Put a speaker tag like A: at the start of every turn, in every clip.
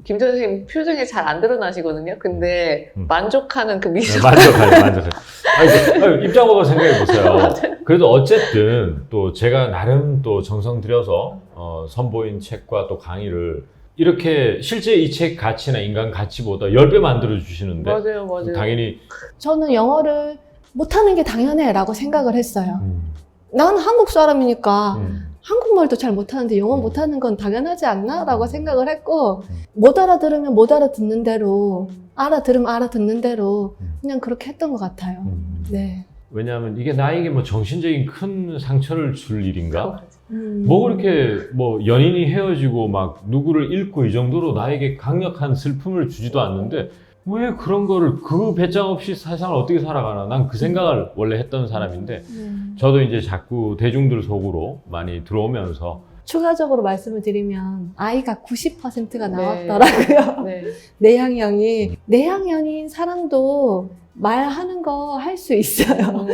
A: 김재원 선생님 표정이 잘 안 드러나시거든요. 근데 만족하는 그 미소.
B: 만족해요. 아니, 입장하고 생각해보세요. 그래도 어쨌든 또 제가 나름 또 정성 들여서 선보인 책과 또 강의를 이렇게 실제 이 책 가치나 인간 가치보다 10배 만들어 주시는데
A: 맞아요.
B: 당연히
C: 저는 영어를 못하는 게 당연해 라고 생각을 했어요. 난 한국 사람이니까 한국말도 잘 못하는데 영어 못하는 건 당연하지 않나? 라고 생각을 했고 못 알아들으면 못 알아듣는 대로 알아들으면 알아듣는 대로 그냥 그렇게 했던 것 같아요. 네.
B: 왜냐하면 이게 나에게 뭐 정신적인 큰 상처를 줄 일인가?
C: 음.
B: 뭐 그렇게 뭐 연인이 헤어지고 막 누구를 잃고 이 정도로 나에게 강력한 슬픔을 주지도 않는데 왜 그런 거를 그 배짱 없이 세상을 어떻게 살아가나? 난 그 생각을 원래 했던 사람인데 저도 이제 자꾸 대중들 속으로 많이 들어오면서
C: 추가적으로 말씀을 드리면 아이가 90%가 나왔더라고요.
A: 네.
C: 내향형이. 내향형인 사람도 말하는 거 할 수 있어요.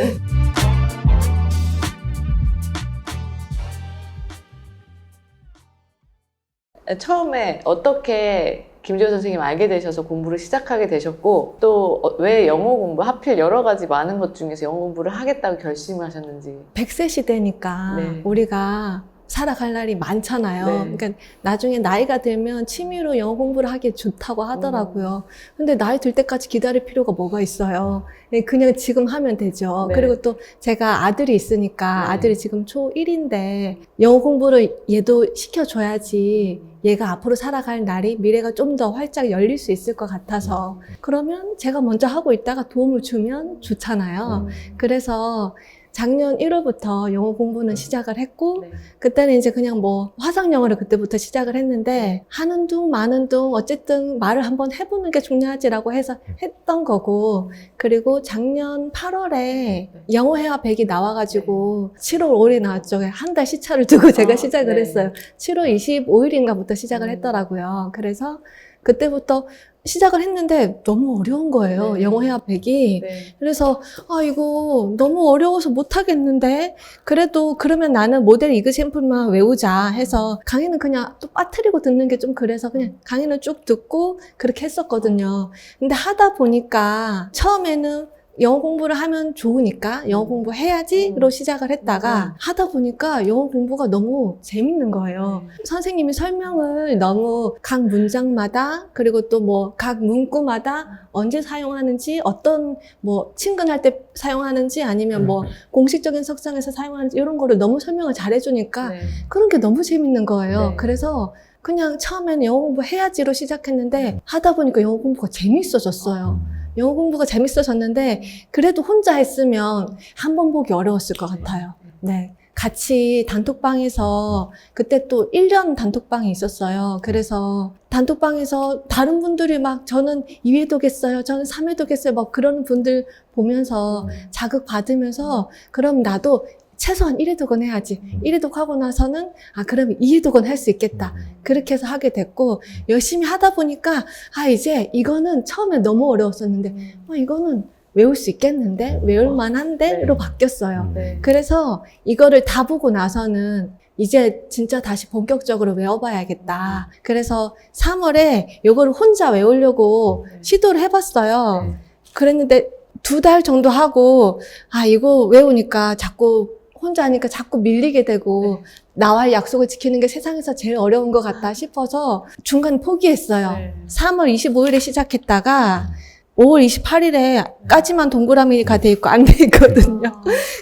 A: 처음에 어떻게 김재원 선생님 알게 되셔서 공부를 시작하게 되셨고 또 왜 영어 공부 하필 여러 가지 많은 것 중에서 영어 공부를 하겠다고 결심하셨는지.
C: 100세 시대니까
A: 네.
C: 우리가 살아갈 날이 많잖아요.
A: 네.
C: 그러니까 나중에 나이가 들면 취미로 영어 공부를 하기 좋다고 하더라고요. 근데 나이 들 때까지 기다릴 필요가 뭐가 있어요. 그냥 지금 하면 되죠.
A: 네.
C: 그리고 또 제가 아들이 있으니까
A: 네.
C: 아들이 지금 초1인데 영어 공부를 얘도 시켜줘야지 얘가 앞으로 살아갈 날이 미래가 좀 더 활짝 열릴 수 있을 것 같아서 그러면 제가 먼저 하고 있다가 도움을 주면 좋잖아요. 그래서 작년 1월부터 영어 공부는 시작을 했고
A: 네.
C: 그때는 이제 그냥 뭐 화상 영어를 그때부터 시작을 했는데 하는 둥 마는 둥 어쨌든 말을 한번 해보는 게 중요하지라고 해서 했던 거고 그리고 작년 8월에 영어 회화 100이 나와가지고 7월 5일에 나왔죠. 한 달 시차를 두고 제가 시작을
A: 네.
C: 했어요. 7월 25일인가부터 시작을 했더라고요. 그래서 그때부터 시작을 했는데 너무 어려운 거예요.
A: 네.
C: 영어 회화 100이.
A: 네.
C: 그래서 이거 너무 어려워서 못하겠는데 그래도 그러면 나는 모델 이그샘플만 외우자 해서 강의는 그냥 또 빠뜨리고 듣는 게 좀 그래서 그냥 강의는 쭉 듣고 그렇게 했었거든요. 근데 하다 보니까 처음에는 영어 공부를 하면 좋으니까 영어 공부 해야지로 시작을 했다가 하다 보니까 영어 공부가 너무 재밌는 거예요. 선생님이 설명을 너무 각 문장마다 그리고 또 뭐 각 문구마다 언제 사용하는지 어떤 뭐 친근할 때 사용하는지 아니면 뭐 공식적인 석상에서 사용하는지 이런 거를 너무 설명을 잘해주니까
A: 네.
C: 그런 게 너무 재밌는 거예요.
A: 네.
C: 그래서 그냥 처음에는 영어 공부 해야지로 시작했는데 하다 보니까 영어 공부가 재밌어졌어요. 영어 공부가 재밌어졌는데 그래도 혼자 했으면 한 번 보기 어려웠을 것 같아요. 네. 같이 단톡방에서 그때 또 1년 단톡방이 있었어요. 그래서 단톡방에서 다른 분들이 막 저는 2회독했어요. 저는 3회독했어요. 막 그런 분들 보면서 자극 받으면서 그럼 나도 최소한 1회독은 해야지. 1회독 하고 나서는 그러면 2회독은 할 수 있겠다. 그렇게 해서 하게 됐고 열심히 하다 보니까 이제 이거는 처음에 너무 어려웠었는데 이거는 외울 수 있겠는데? 외울 만한데?로 바뀌었어요.
A: 네.
C: 그래서 이거를 다 보고 나서는 이제 진짜 다시 본격적으로 외워봐야겠다. 그래서 3월에 이거를 혼자 외우려고 시도를 해봤어요. 그랬는데 2달 정도 하고 이거 외우니까 자꾸 혼자 하니까 자꾸 밀리게 되고 나와의 약속을 지키는 게 세상에서 제일 어려운 것 같다 싶어서 중간에 포기했어요. 3월 25일에 시작했다가 5월 28일에까지만 동그라미가 돼 있고 안 돼 있거든요.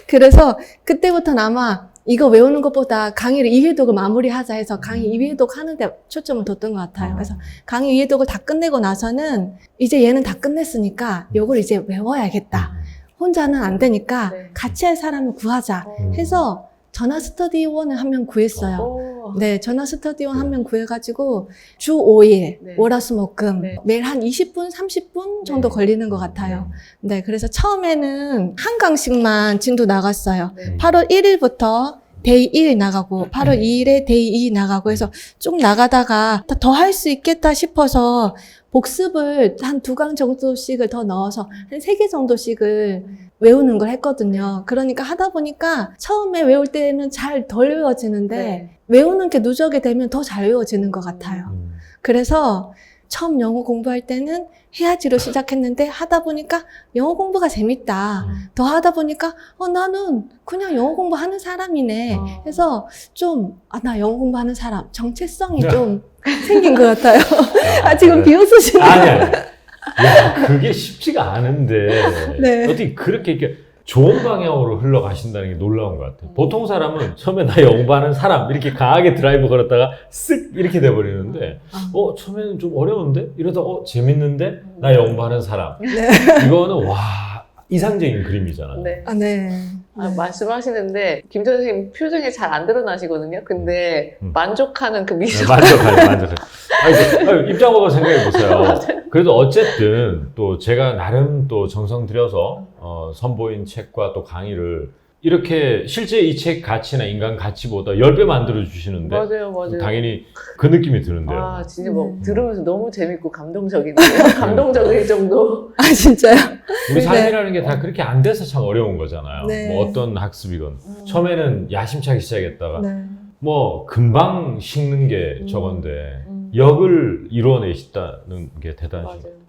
C: 그래서 그때부터는 아마 이거 외우는 것보다 강의를 2회독을 마무리하자 해서 강의 2회독 하는데 초점을 뒀던 것 같아요. 그래서 강의 2회독을 다 끝내고 나서는 이제 얘는 다 끝냈으니까 이걸 이제 외워야겠다. 혼자는 안 되니까 같이 할 사람을 구하자 해서 전화 스터디원을 한 명 구했어요. 네, 전화 스터디원 한 명 구해가지고 주 5일, 월화수목금 매일 한 20분, 30분 정도 걸리는 것 같아요. 네, 그래서 처음에는 한 강씩만 진도 나갔어요. 8월 1일부터 데이 1 나가고 8월 2일에 데이 2 나가고 해서 쭉 나가다가 더 할 수 있겠다 싶어서 복습을 한 2강 정도씩을 더 넣어서 한 3개 정도씩을 외우는 걸 했거든요. 그러니까 하다 보니까 처음에 외울 때는 잘 덜 외워지는데 외우는 게 누적이 되면 더 잘 외워지는 것 같아요. 그래서 처음 영어 공부할 때는 해야지로 시작했는데 하다 보니까 영어 공부가 재밌다. 더 하다 보니까 나는 그냥 영어 공부하는 사람이네. 해서 좀 나 영어 공부하는 사람 정체성이 좀 생긴 것 같아요. 지금 비웃으시네요.
B: 아니야. 야, 그게 쉽지가 않은데
C: 네.
B: 어떻게 그렇게 이렇게 좋은 방향으로 흘러가신다는 게 놀라운 것 같아요. 보통 사람은 처음에 나 영어 공부하는 사람 이렇게 강하게 드라이브 걸었다가 쓱 이렇게 돼버리는데 처음에는 좀 어려운데? 이러다 재밌는데? 나 영어 공부하는 사람.
C: 네.
B: 이거는 와 이상적인 그림이잖아요.
A: 네.
C: 네.
A: 말씀하시는데 김지호 선생님 표정이 잘 안 드러나시거든요. 근데 만족하는 그 미소.
B: 만족하죠. 아니, 입장법을 생각해 보세요. 그래도 어쨌든 또 제가 나름 또 정성 들여서 선보인 책과 또 강의를 이렇게 실제 이 책 가치나 인간 가치보다 10배 만들어 주시는데
A: 맞아요.
B: 당연히 그 느낌이 드는데요.
A: 진짜 들으면서 너무 재밌고 감동적이네요. 감동적일 정도.
C: 진짜요?
B: 우리 삶이라는 게 다 그렇게 안 돼서 참 어려운 거잖아요.
C: 네.
B: 뭐 어떤 학습이건 처음에는 야심차게 시작했다가
C: 네.
B: 뭐 금방 식는 게 저건데 역을 이루어내시다는 게 대단하신 거예요.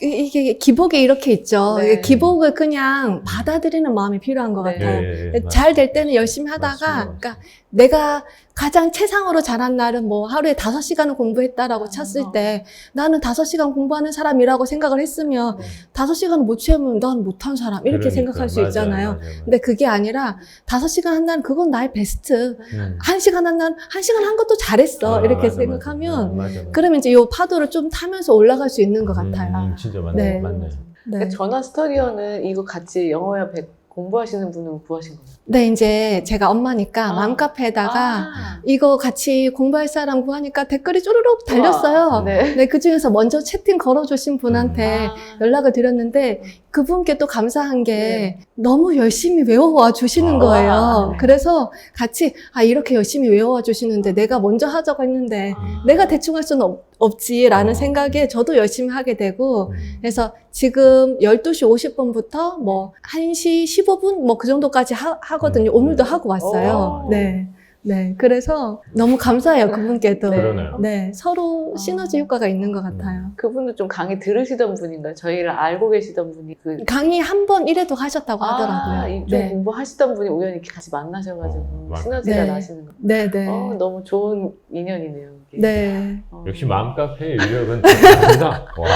C: 이게 기복에 이렇게 있죠.
A: 네.
C: 이게 기복을 그냥 받아들이는 마음이 필요한 것
A: 네.
C: 같아요.
B: 예,
C: 잘 될 때는 열심히 하다가,
B: 맞습니다.
C: 그러니까 내가 가장 최상으로 잘한 날은 뭐 하루에 5시간을 공부했다라고 쳤을 때 나는 5시간 공부하는 사람이라고 생각을 했으면 5시간을 못 채우면 난 못한 사람 이렇게
B: 그러니까,
C: 생각할 수 있잖아요.
B: 맞아요.
C: 근데 그게 아니라 5시간 한 날은 그건 나의 베스트. 1시간 한 날, 1시간 한 것도 잘했어. 이렇게 생각하면
B: 맞아.
C: 그러면 이제 이 파도를 좀 타면서 올라갈 수 있는 것 같아요.
B: 진짜 맞네.
C: 네.
B: 맞네.
C: 네.
A: 전화 스터디어는 이거 같이 영어야 100 공부하시는 분은 구하신 거예요?
C: 네, 이제 제가 엄마니까 맘카페에다가 이거 같이 공부할 사람 구하니까 댓글이 쪼르륵 달렸어요.
A: 네.
C: 네, 그 중에서 먼저 채팅 걸어주신 분한테 연락을 드렸는데 그분께 또 감사한 게 너무 열심히 외워와 주시는 거예요.
A: 네.
C: 그래서 같이 이렇게 열심히 외워와 주시는데 내가 먼저 하자고 했는데 내가 대충 할 수는 없지라는 생각에 저도 열심히 하게 되고 그래서 지금 12시 50분부터 뭐 1시 15분 뭐 그 정도까지 하거든요. 오늘도 하고 왔어요. 네. 네. 그래서 너무 감사해요. 그분께도.
B: 그러네요.
C: 네. 서로 시너지 효과가 있는 것 같아요.
A: 그분도 좀 강의 들으시던 분인가요? 저희를 알고 계시던 분이
C: 강의 한 번 1회도 하셨다고 하더라고요.
A: 좀
C: 네.
A: 공부하시던 분이 우연히 이렇게 같이 만나셔가지고
B: 맞아요.
A: 시너지가
C: 네.
A: 나시는 거.
C: 네, 네.
A: 너무 좋은 인연이네요. 이게.
C: 네.
B: 역시 맘카페의 위력은 대단합니다. 와.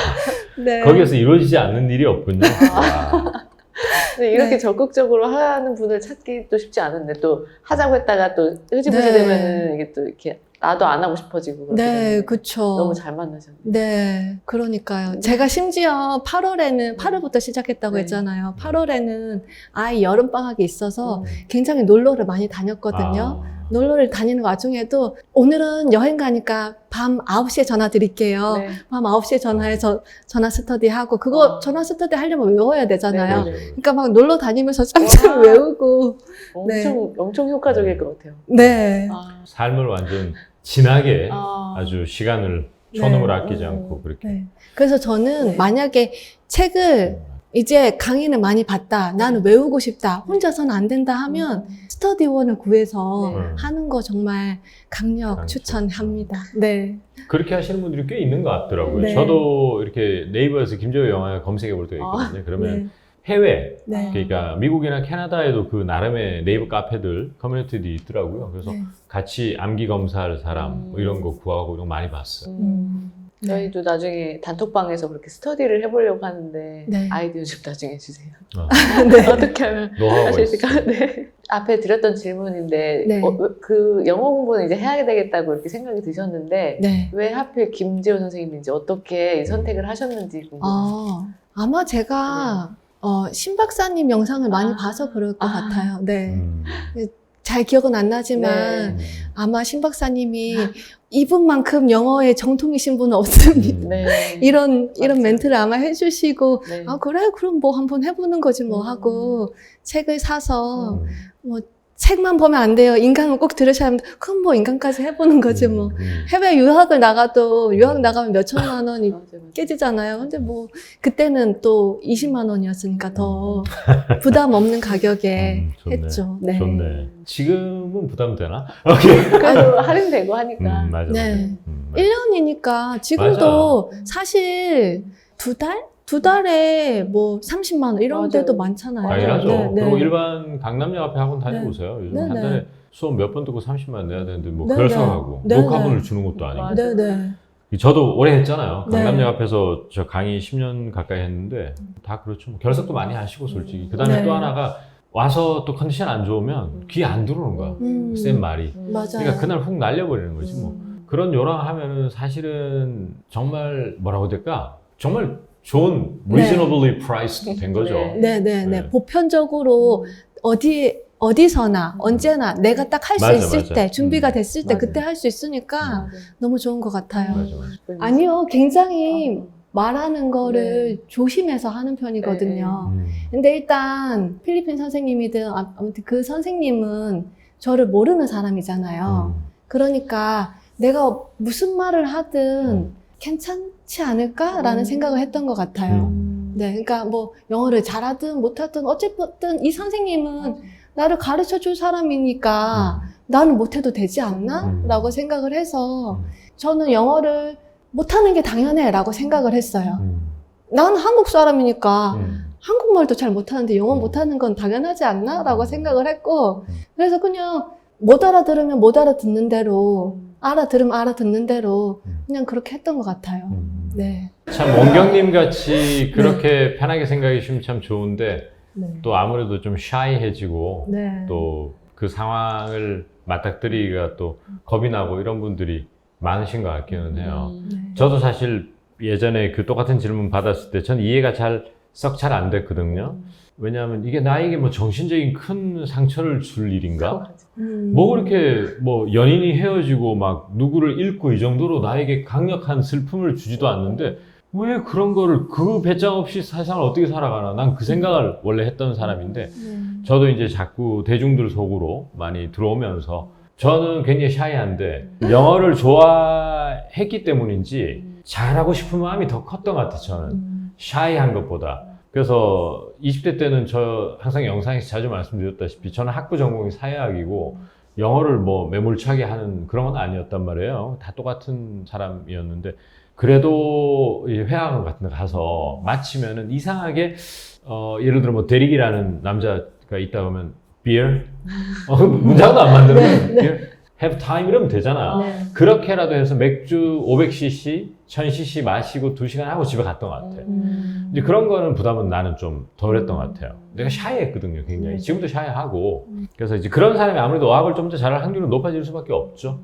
C: 네.
B: 거기에서 이루어지지 않는 일이 없군요. 와.
A: 근데 이렇게
C: 네.
A: 적극적으로 하는 분을 찾기도 쉽지 않은데 또 하자고 했다가 또 흐지부지
C: 네.
A: 되면은 이게 또 이렇게 나도 안 하고 싶어지고 그렇게
C: 네,
A: 되는데
C: 그쵸.
A: 너무 잘 만나셨네요.
C: 네, 그러니까요. 제가 심지어 8월부터 시작했다고
A: 네.
C: 했잖아요. 8월에는 아이 여름방학이 있어서 굉장히 놀러를 많이 다녔거든요. 놀러를 다니는 와중에도 오늘은 여행 가니까 밤 9시에 전화 드릴게요.
A: 네.
C: 밤 9시에 전화해서 전화 스터디 하고 그거 전화 스터디 하려면 외워야 되잖아요.
A: 네, 네.
C: 그러니까 막 놀러 다니면서 짱짱
A: 와.
C: 외우고.
A: 엄청 효과적일 것 같아요.
C: 네.
B: 삶을 완전 진하게
A: 아.
B: 아주 시간을 초능을
C: 네.
B: 아끼지 않고 그렇게.
C: 네. 그래서 저는
A: 네.
C: 만약에 책을 이제 강의는 많이 봤다. 나는 외우고 싶다. 혼자서는 안 된다 하면 스터디원을 구해서
B: 네.
C: 하는 거 정말 강력 추천합니다. 네.
B: 그렇게 하시는 분들이 꽤 있는 것 같더라고요.
C: 네.
B: 저도 이렇게 네이버에서 김재호 영화 검색해 볼 때가 있거든요. 그러면 해외,
C: 네.
B: 그러니까 미국이나 캐나다에도 그 나름의 네이버 카페들, 커뮤니티들이 있더라고요. 그래서
C: 네.
B: 같이 암기 검사할 사람 뭐 이런 거 구하고 이런 거 많이 봤어요.
C: 네.
A: 저희도 나중에 단톡방에서 그렇게 스터디를 해보려고 하는데
C: 네.
A: 아이디어 좀 나중에 주세요.
C: 네.
A: 어떻게 하면
B: 노하우가
A: 할 수
B: 있어요.
A: 있을까? 네. 앞에 드렸던 질문인데
C: 네.
A: 그 영어 공부는 이제 해야 되겠다고 이렇게 생각이 드셨는데
C: 네.
A: 왜 하필 김지호 선생님인지 어떻게 이 선택을 하셨는지 궁금해요.
C: 아마 제가 신 박사님 영상을 많이 봐서 그럴 것 같아요. 네. 잘 기억은 안 나지만 아마 신 박사님이 이분만큼 영어에 정통이신 분은 없습니다.
A: 네.
C: 이런
A: 맞아요.
C: 멘트를 아마 해주시고
A: 네.
C: 그래 그럼 뭐 한번 해보는 거지 뭐 하고 책을 사서 뭐 책만 보면 안 돼요. 인강은 꼭 들으셔야 합니다. 그럼 뭐 인강까지 해보는 거지 뭐. 해외 유학을 나가도 유학 나가면 몇 천만 원이
A: 맞아, 맞아.
C: 깨지잖아요. 근데 뭐 그때는 또 20만 원이었으니까 더 부담 없는 가격에
B: 좋네.
C: 했죠. 네.
B: 좋네. 지금은 부담되나?
A: 그래도 할인되고 하니까.
B: 맞아.
C: 네.
B: 맞아.
C: 1년이니까 지금도 사실 두 달에 뭐 30만 원 이런
A: 맞아요.
C: 데도 많잖아요.
B: 당연하죠.
C: 네, 네.
B: 그리고 일반 강남역 앞에 학원 다녀보세요. 요즘
C: 네,
B: 한
C: 네.
B: 달에 수업 몇 번 듣고 30만 원 내야 되는데 뭐
C: 네,
B: 그걸
C: 네.
B: 생각하고
C: 네,
B: 녹화본을
C: 네.
B: 주는 것도 아니고.
A: 맞아.
C: 네, 네.
B: 저도 오래 했잖아요.
C: 네.
B: 강남역 앞에서 저 강의 10년 가까이 했는데 다 그렇죠. 뭐 결석도 많이 하시고 솔직히. 그 다음에
C: 네.
B: 또 하나가 와서 또 컨디션 안 좋으면 귀에 안 들어오는 거야. 센 말이.
C: 맞아요.
B: 그러니까 그날 훅 날려버리는 거지 뭐. 그런 요랑하면은 사실은 정말 뭐라고 해야 될까? 정말 좋은 reasonably priced 된 거죠.
A: 네.
C: 네.
B: 네.
C: 보편적으로 어디서나 언제나 내가 딱 할 수
B: 맞아,
C: 있을
B: 맞아.
C: 때 준비가 됐을 때
A: 맞아.
C: 그때 할 수 있으니까
A: 맞아.
C: 너무 좋은 것 같아요.
B: 맞아.
C: 아니요, 굉장히
A: 어.
C: 말하는 거를 조심해서 하는 편이거든요. 근데 일단 필리핀 선생님이든 아무튼 그 선생님은 저를 모르는 사람이잖아요. 그러니까 내가 무슨 말을 하든 괜찮지 않을까라는 생각을 했던 것 같아요. 네, 그러니까 뭐 영어를 잘하든 못하든 어쨌든 이 선생님은 나를 가르쳐 줄 사람이니까 나는 못해도 되지 않나? 라고 생각을 해서 저는 영어를 못하는 게 당연해 라고 생각을 했어요. 나는 한국 사람이니까 한국말도 잘 못하는데 영어 못하는 건 당연하지 않나? 라고 생각을 했고 그래서 그냥 못 알아들으면 못 알아듣는 대로 알아들으면 알아듣는 대로 그냥 그렇게 했던 것 같아요. 네.
B: 참 원경님 같이 그렇게 편하게 생각해 주시면 참 좋은데
C: 네.
B: 또 아무래도 좀 샤이해지고
C: 네.
B: 또 그 상황을 맞닥뜨리기가 또 겁이 나고 이런 분들이 많으신 것 같기는 해요.
C: 네.
B: 저도 사실 예전에 그 똑같은 질문 받았을 때 전 이해가 썩 잘 안 됐거든요. 왜냐하면 이게 나에게 뭐 정신적인 큰 상처를 줄 일인가? 뭐 그렇게 뭐 연인이 헤어지고 막 누구를 잃고 이 정도로 나에게 강력한 슬픔을 주지도 않는데 왜 그런 거를 그 배짱 없이 세상을 어떻게 살아가나? 난 그 생각을 원래 했던 사람인데 저도 이제 자꾸 대중들 속으로 많이 들어오면서 저는 굉장히 샤이한데 영어를 좋아했기 때문인지 잘하고 싶은 마음이 더 컸던 것 같아요. 저는 샤이한 것보다. 그래서 20대 때는 저 항상 영상에서 자주 말씀드렸다시피 저는 학부 전공이 사회학이고 영어를 뭐 매몰차게 하는 그런 건 아니었단 말이에요. 다 똑같은 사람이었는데 그래도 회화학원 같은 데 가서 마치면은 이상하게 예를 들어 뭐 대릭이라는 남자가 있다 보면 beer? 문장도 안 만드는 beer? have time 이러면 되잖아.
C: 네.
B: 그렇게라도 해서 맥주 500cc, 1000cc 마시고 2시간 하고 집에 갔던 것 같아요. 이제 그런 거는 부담은 나는 좀 덜했던 것 같아요. 내가 샤이했거든요, 굉장히. 지금도 샤이하고. 그래서 이제 그런 사람이 아무래도 어학을 좀 더 잘할 확률은 높아질 수밖에 없죠.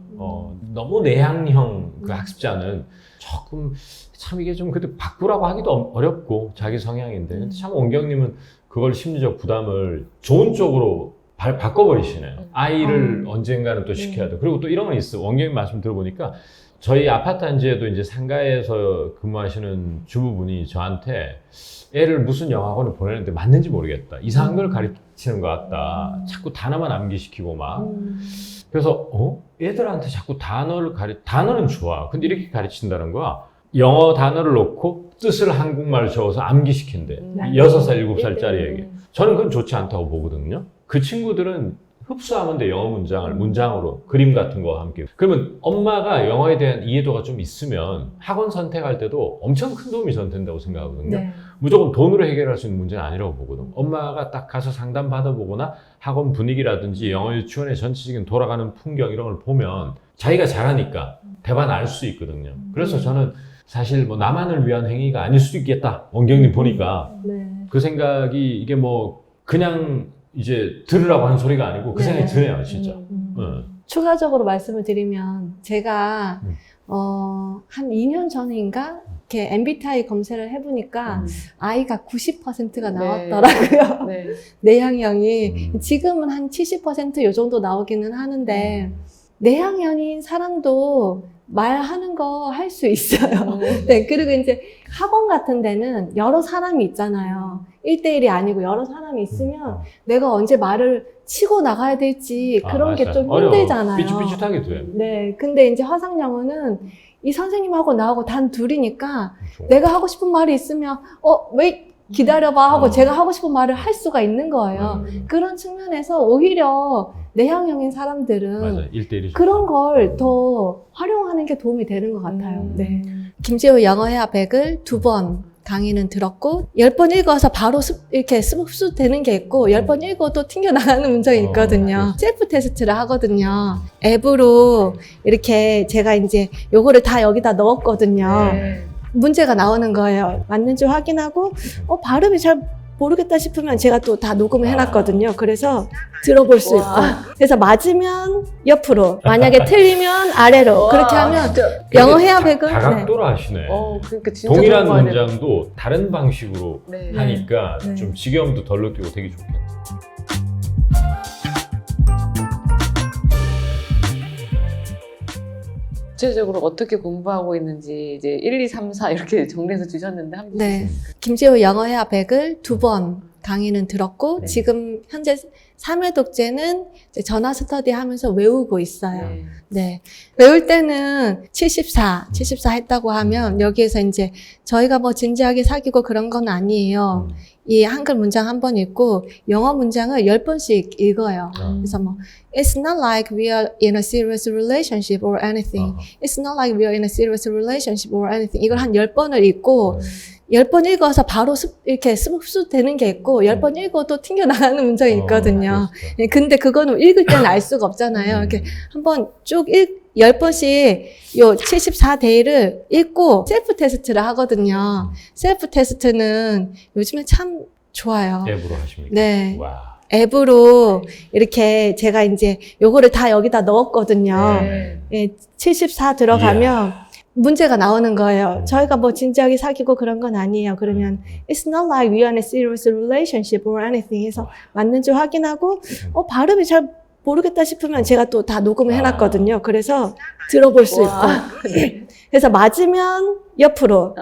B: 너무 내향형 그 학습자는 조금 참 이게 좀 그래도 바꾸라고 하기도 어렵고 자기 성향인데 근데 참 원경님은 그걸 심리적 부담을 좋은 쪽으로 바꿔버리시네요. 아이를 언젠가는 또 시켜야 돼. 그리고 또 이런 건 있어. 원경님 말씀 들어보니까 저희 아파트 단지에도 이제 상가에서 근무하시는 주부분이 저한테 애를 무슨 영어학원을 보내는데 맞는지 모르겠다. 이상한 걸 가르치는 것 같다. 자꾸 단어만 암기시키고 막. 그래서 애들한테 자꾸 단어는 좋아. 근데 이렇게 가르친다는 거야. 영어 단어를 놓고 뜻을 한국말로 적어서 암기시킨대. 6살, 7살짜리에게. 저는 그건 좋지 않다고 보거든요. 그 친구들은 흡수하면 돼, 영어 문장으로. 그림 같은 거와 함께. 그러면 엄마가 영어에 대한 이해도가 좀 있으면 학원 선택할 때도 엄청 큰 도움이 전 된다고 생각하거든요.
C: 네.
B: 무조건 돈으로 해결할 수 있는 문제는 아니라고 보거든. 엄마가 딱 가서 상담 받아보거나 학원 분위기라든지 영어 유치원의 전체적인 돌아가는 풍경 이런 걸 보면 자기가 잘하니까 대반 알 수 있거든요. 그래서 저는 사실 뭐 나만을 위한 행위가 아닐 수도 있겠다. 원경님 보니까
C: 네.
B: 그 생각이 이게 뭐 그냥 이제 들으라고 하는 소리가 아니고 그 생각이 드네요, 진짜.
C: 추가적으로 말씀을 드리면 제가 한 2년 전인가 이렇게 MBTI 검색을 해보니까 아이가 90%가 나왔더라고요.
A: 네.
C: 내향형이 지금은 한 70%요 정도 나오기는 하는데 내향형인 사람도 말하는 거 할 수 있어요. 네, 그리고 이제 학원 같은 데는 여러 사람이 있잖아요. 1대1이 아니고 여러 사람이 있으면 내가 언제 말을 치고 나가야 될지 그런 게
B: 맞아.
C: 좀
B: 어려워.
C: 힘들잖아요.
B: 삐죽삐죽하게 돼.
C: 네, 근데 이제 화상 영어는 이 선생님하고 나하고 단 둘이니까
B: 좋아.
C: 내가 하고 싶은 말이 있으면 왜 기다려봐 하고
B: 음.
C: 제가 하고 싶은 말을 할 수가 있는 거예요. 그런 측면에서 오히려 내향형인 사람들은
B: 맞아. 1대1이
C: 그런 걸 더 활용하는 게 도움이 되는 것 같아요. 네.
A: 음.
C: 김재호 영어회화 100을 2번 강의는 들었고 10번 읽어서 바로 이렇게 흡수되는 게 있고 10번 읽어도 튕겨나가는 문장이 있거든요. 셀프 테스트를 하거든요. 앱으로 이렇게 제가 이제 요거를 다 여기다 넣었거든요.
A: 네.
C: 문제가 나오는 거예요. 맞는지 확인하고 발음이 잘 모르겠다 싶으면 제가 또 다 녹음을 해놨거든요. 그래서 들어볼 수 있고. 그래서 맞으면 옆으로, 만약에 틀리면 아래로.
A: 와,
C: 그렇게 하면
A: 진짜.
C: 영어 회화 100은
B: 다각도로 하시네.
A: 그러니까 진짜
B: 동일한
A: 좋은 거 아니에요?
B: 문장도 다른 방식으로
A: 네.
B: 하니까
C: 네.
B: 좀 지겨움도 덜 느끼고 되게 좋겠다.
A: 구체적으로 어떻게 공부하고 있는지 이제 1, 2, 3, 4 이렇게 정리해서 주셨는데 한번
C: 네. 김재호 영어회화 100을 2번 강의는 들었고
A: 네.
C: 지금 현재 3회 독재는 이제 전화 스터디 하면서 외우고 있어요.
A: 네.
C: 네. 외울 때는 74 했다고 하면 여기에서 이제 저희가 뭐 진지하게 사귀고 그런 건 아니에요. 이 한글 문장 한 번 읽고 영어 문장을 10번씩 읽어요. 그래서 뭐 It's not like we are in a serious relationship or anything. It's not like we are in a serious relationship or anything. 이걸 한 10번을 읽고 10번 읽어서 바로 이렇게 흡수되는 게 있고 10번 읽어도 튕겨나가는 문장이 있거든요. 예, 근데 그거는 읽을 때는 알 수가 없잖아요. 이렇게 한번 쭉 10번씩 요 74데이를 읽고 셀프 테스트를 하거든요. 셀프 테스트는 요즘에 참 좋아요.
B: 앱으로 하십니까?
C: 네.
B: 와.
C: 앱으로 이렇게 제가 이제 요거를 다 여기다 넣었거든요.
A: 네.
C: 예, 74 들어가면 문제가 나오는 거예요. 저희가 뭐 진지하게 사귀고 그런 건 아니에요. 그러면 It's not like we are in a serious relationship or anything 해서 맞는지 확인하고 발음이 잘 모르겠다 싶으면 제가 또 다 녹음을 해놨거든요. 그래서 들어볼 수 있고. 그래서 맞으면 옆으로,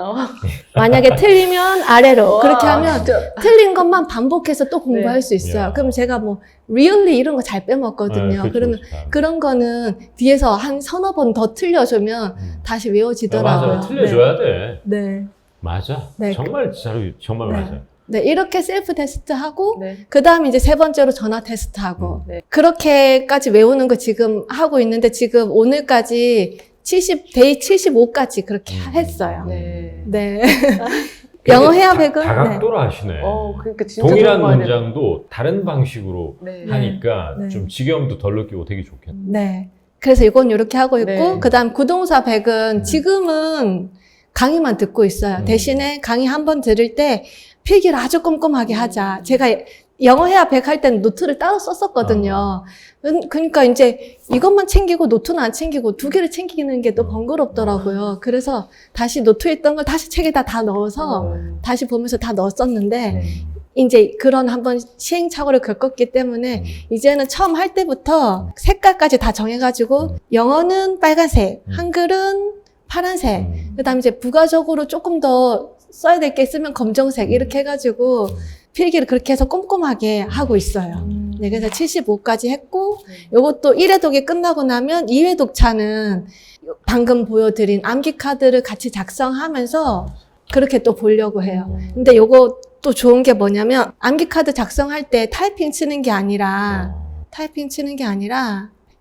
C: 만약에 틀리면 아래로. 그렇게 하면
A: 진짜.
C: 틀린 것만 반복해서 또 공부할 수 있어요.
B: 야.
C: 그럼 제가 뭐 really 이런 거 잘 빼먹거든요.
B: 그렇죠,
C: 그러면
B: 그렇죠.
C: 그런 거는 뒤에서 한 서너 번 더 틀려주면 다시 외워지더라고요.
B: 맞아. 틀려줘야 돼.
C: 네.
B: 맞아.
C: 네.
B: 정말 정말
C: 네.
B: 맞아요.
C: 네, 이렇게 셀프 테스트 하고,
A: 네.
C: 그 다음에 이제 세 번째로 전화 테스트 하고,
A: 네.
C: 그렇게까지 외우는 거 지금 하고 있는데, 지금 오늘까지 데이 75까지 그렇게 했어요.
A: 네.
C: 네. 영어 회화 100은?
B: 다각도로 하시네.
A: 그러니까 진짜
B: 동일한
A: 좋은 거 아니에요?
B: 문장도 다른 방식으로
A: 네.
B: 하니까
C: 네.
B: 좀 지겨움도 덜 느끼고 되게 좋겠다.
C: 네. 그래서 이건 이렇게 하고 있고,
A: 네.
C: 그 다음 구동사 100은 지금은 강의만 듣고 있어요.
B: 음.
C: 대신에 강의 한 번 들을 때 필기를 아주 꼼꼼하게 하자. 제가 영어 회화 100 할 때는 노트를 따로 썼었거든요. 그러니까 이제 이것만 챙기고 노트는 안 챙기고 두 개를 챙기는 게 또 번거롭더라고요. 그래서 다시 노트에 있던 걸 다시 책에다 다 넣어서 다시 보면서 다 넣었었는데 이제 그런 한번 시행착오를 겪었기 때문에 이제는 처음 할 때부터 색깔까지 다 정해가지고 영어는 빨간색, 한글은 파란색, 그 다음에 이제 부가적으로 조금 더 써야 될 게 있으면 검정색 이렇게 해가지고 필기를 그렇게 해서 꼼꼼하게 하고 있어요. 네, 그래서 75까지 했고 요것도 1회 독이 끝나고 나면 2회 독차는 방금 보여드린 암기 카드를 같이 작성하면서 그렇게 또 보려고 해요. 근데 요거 또 좋은 게 뭐냐면 암기 카드 작성할 때 타이핑 치는 게 아니라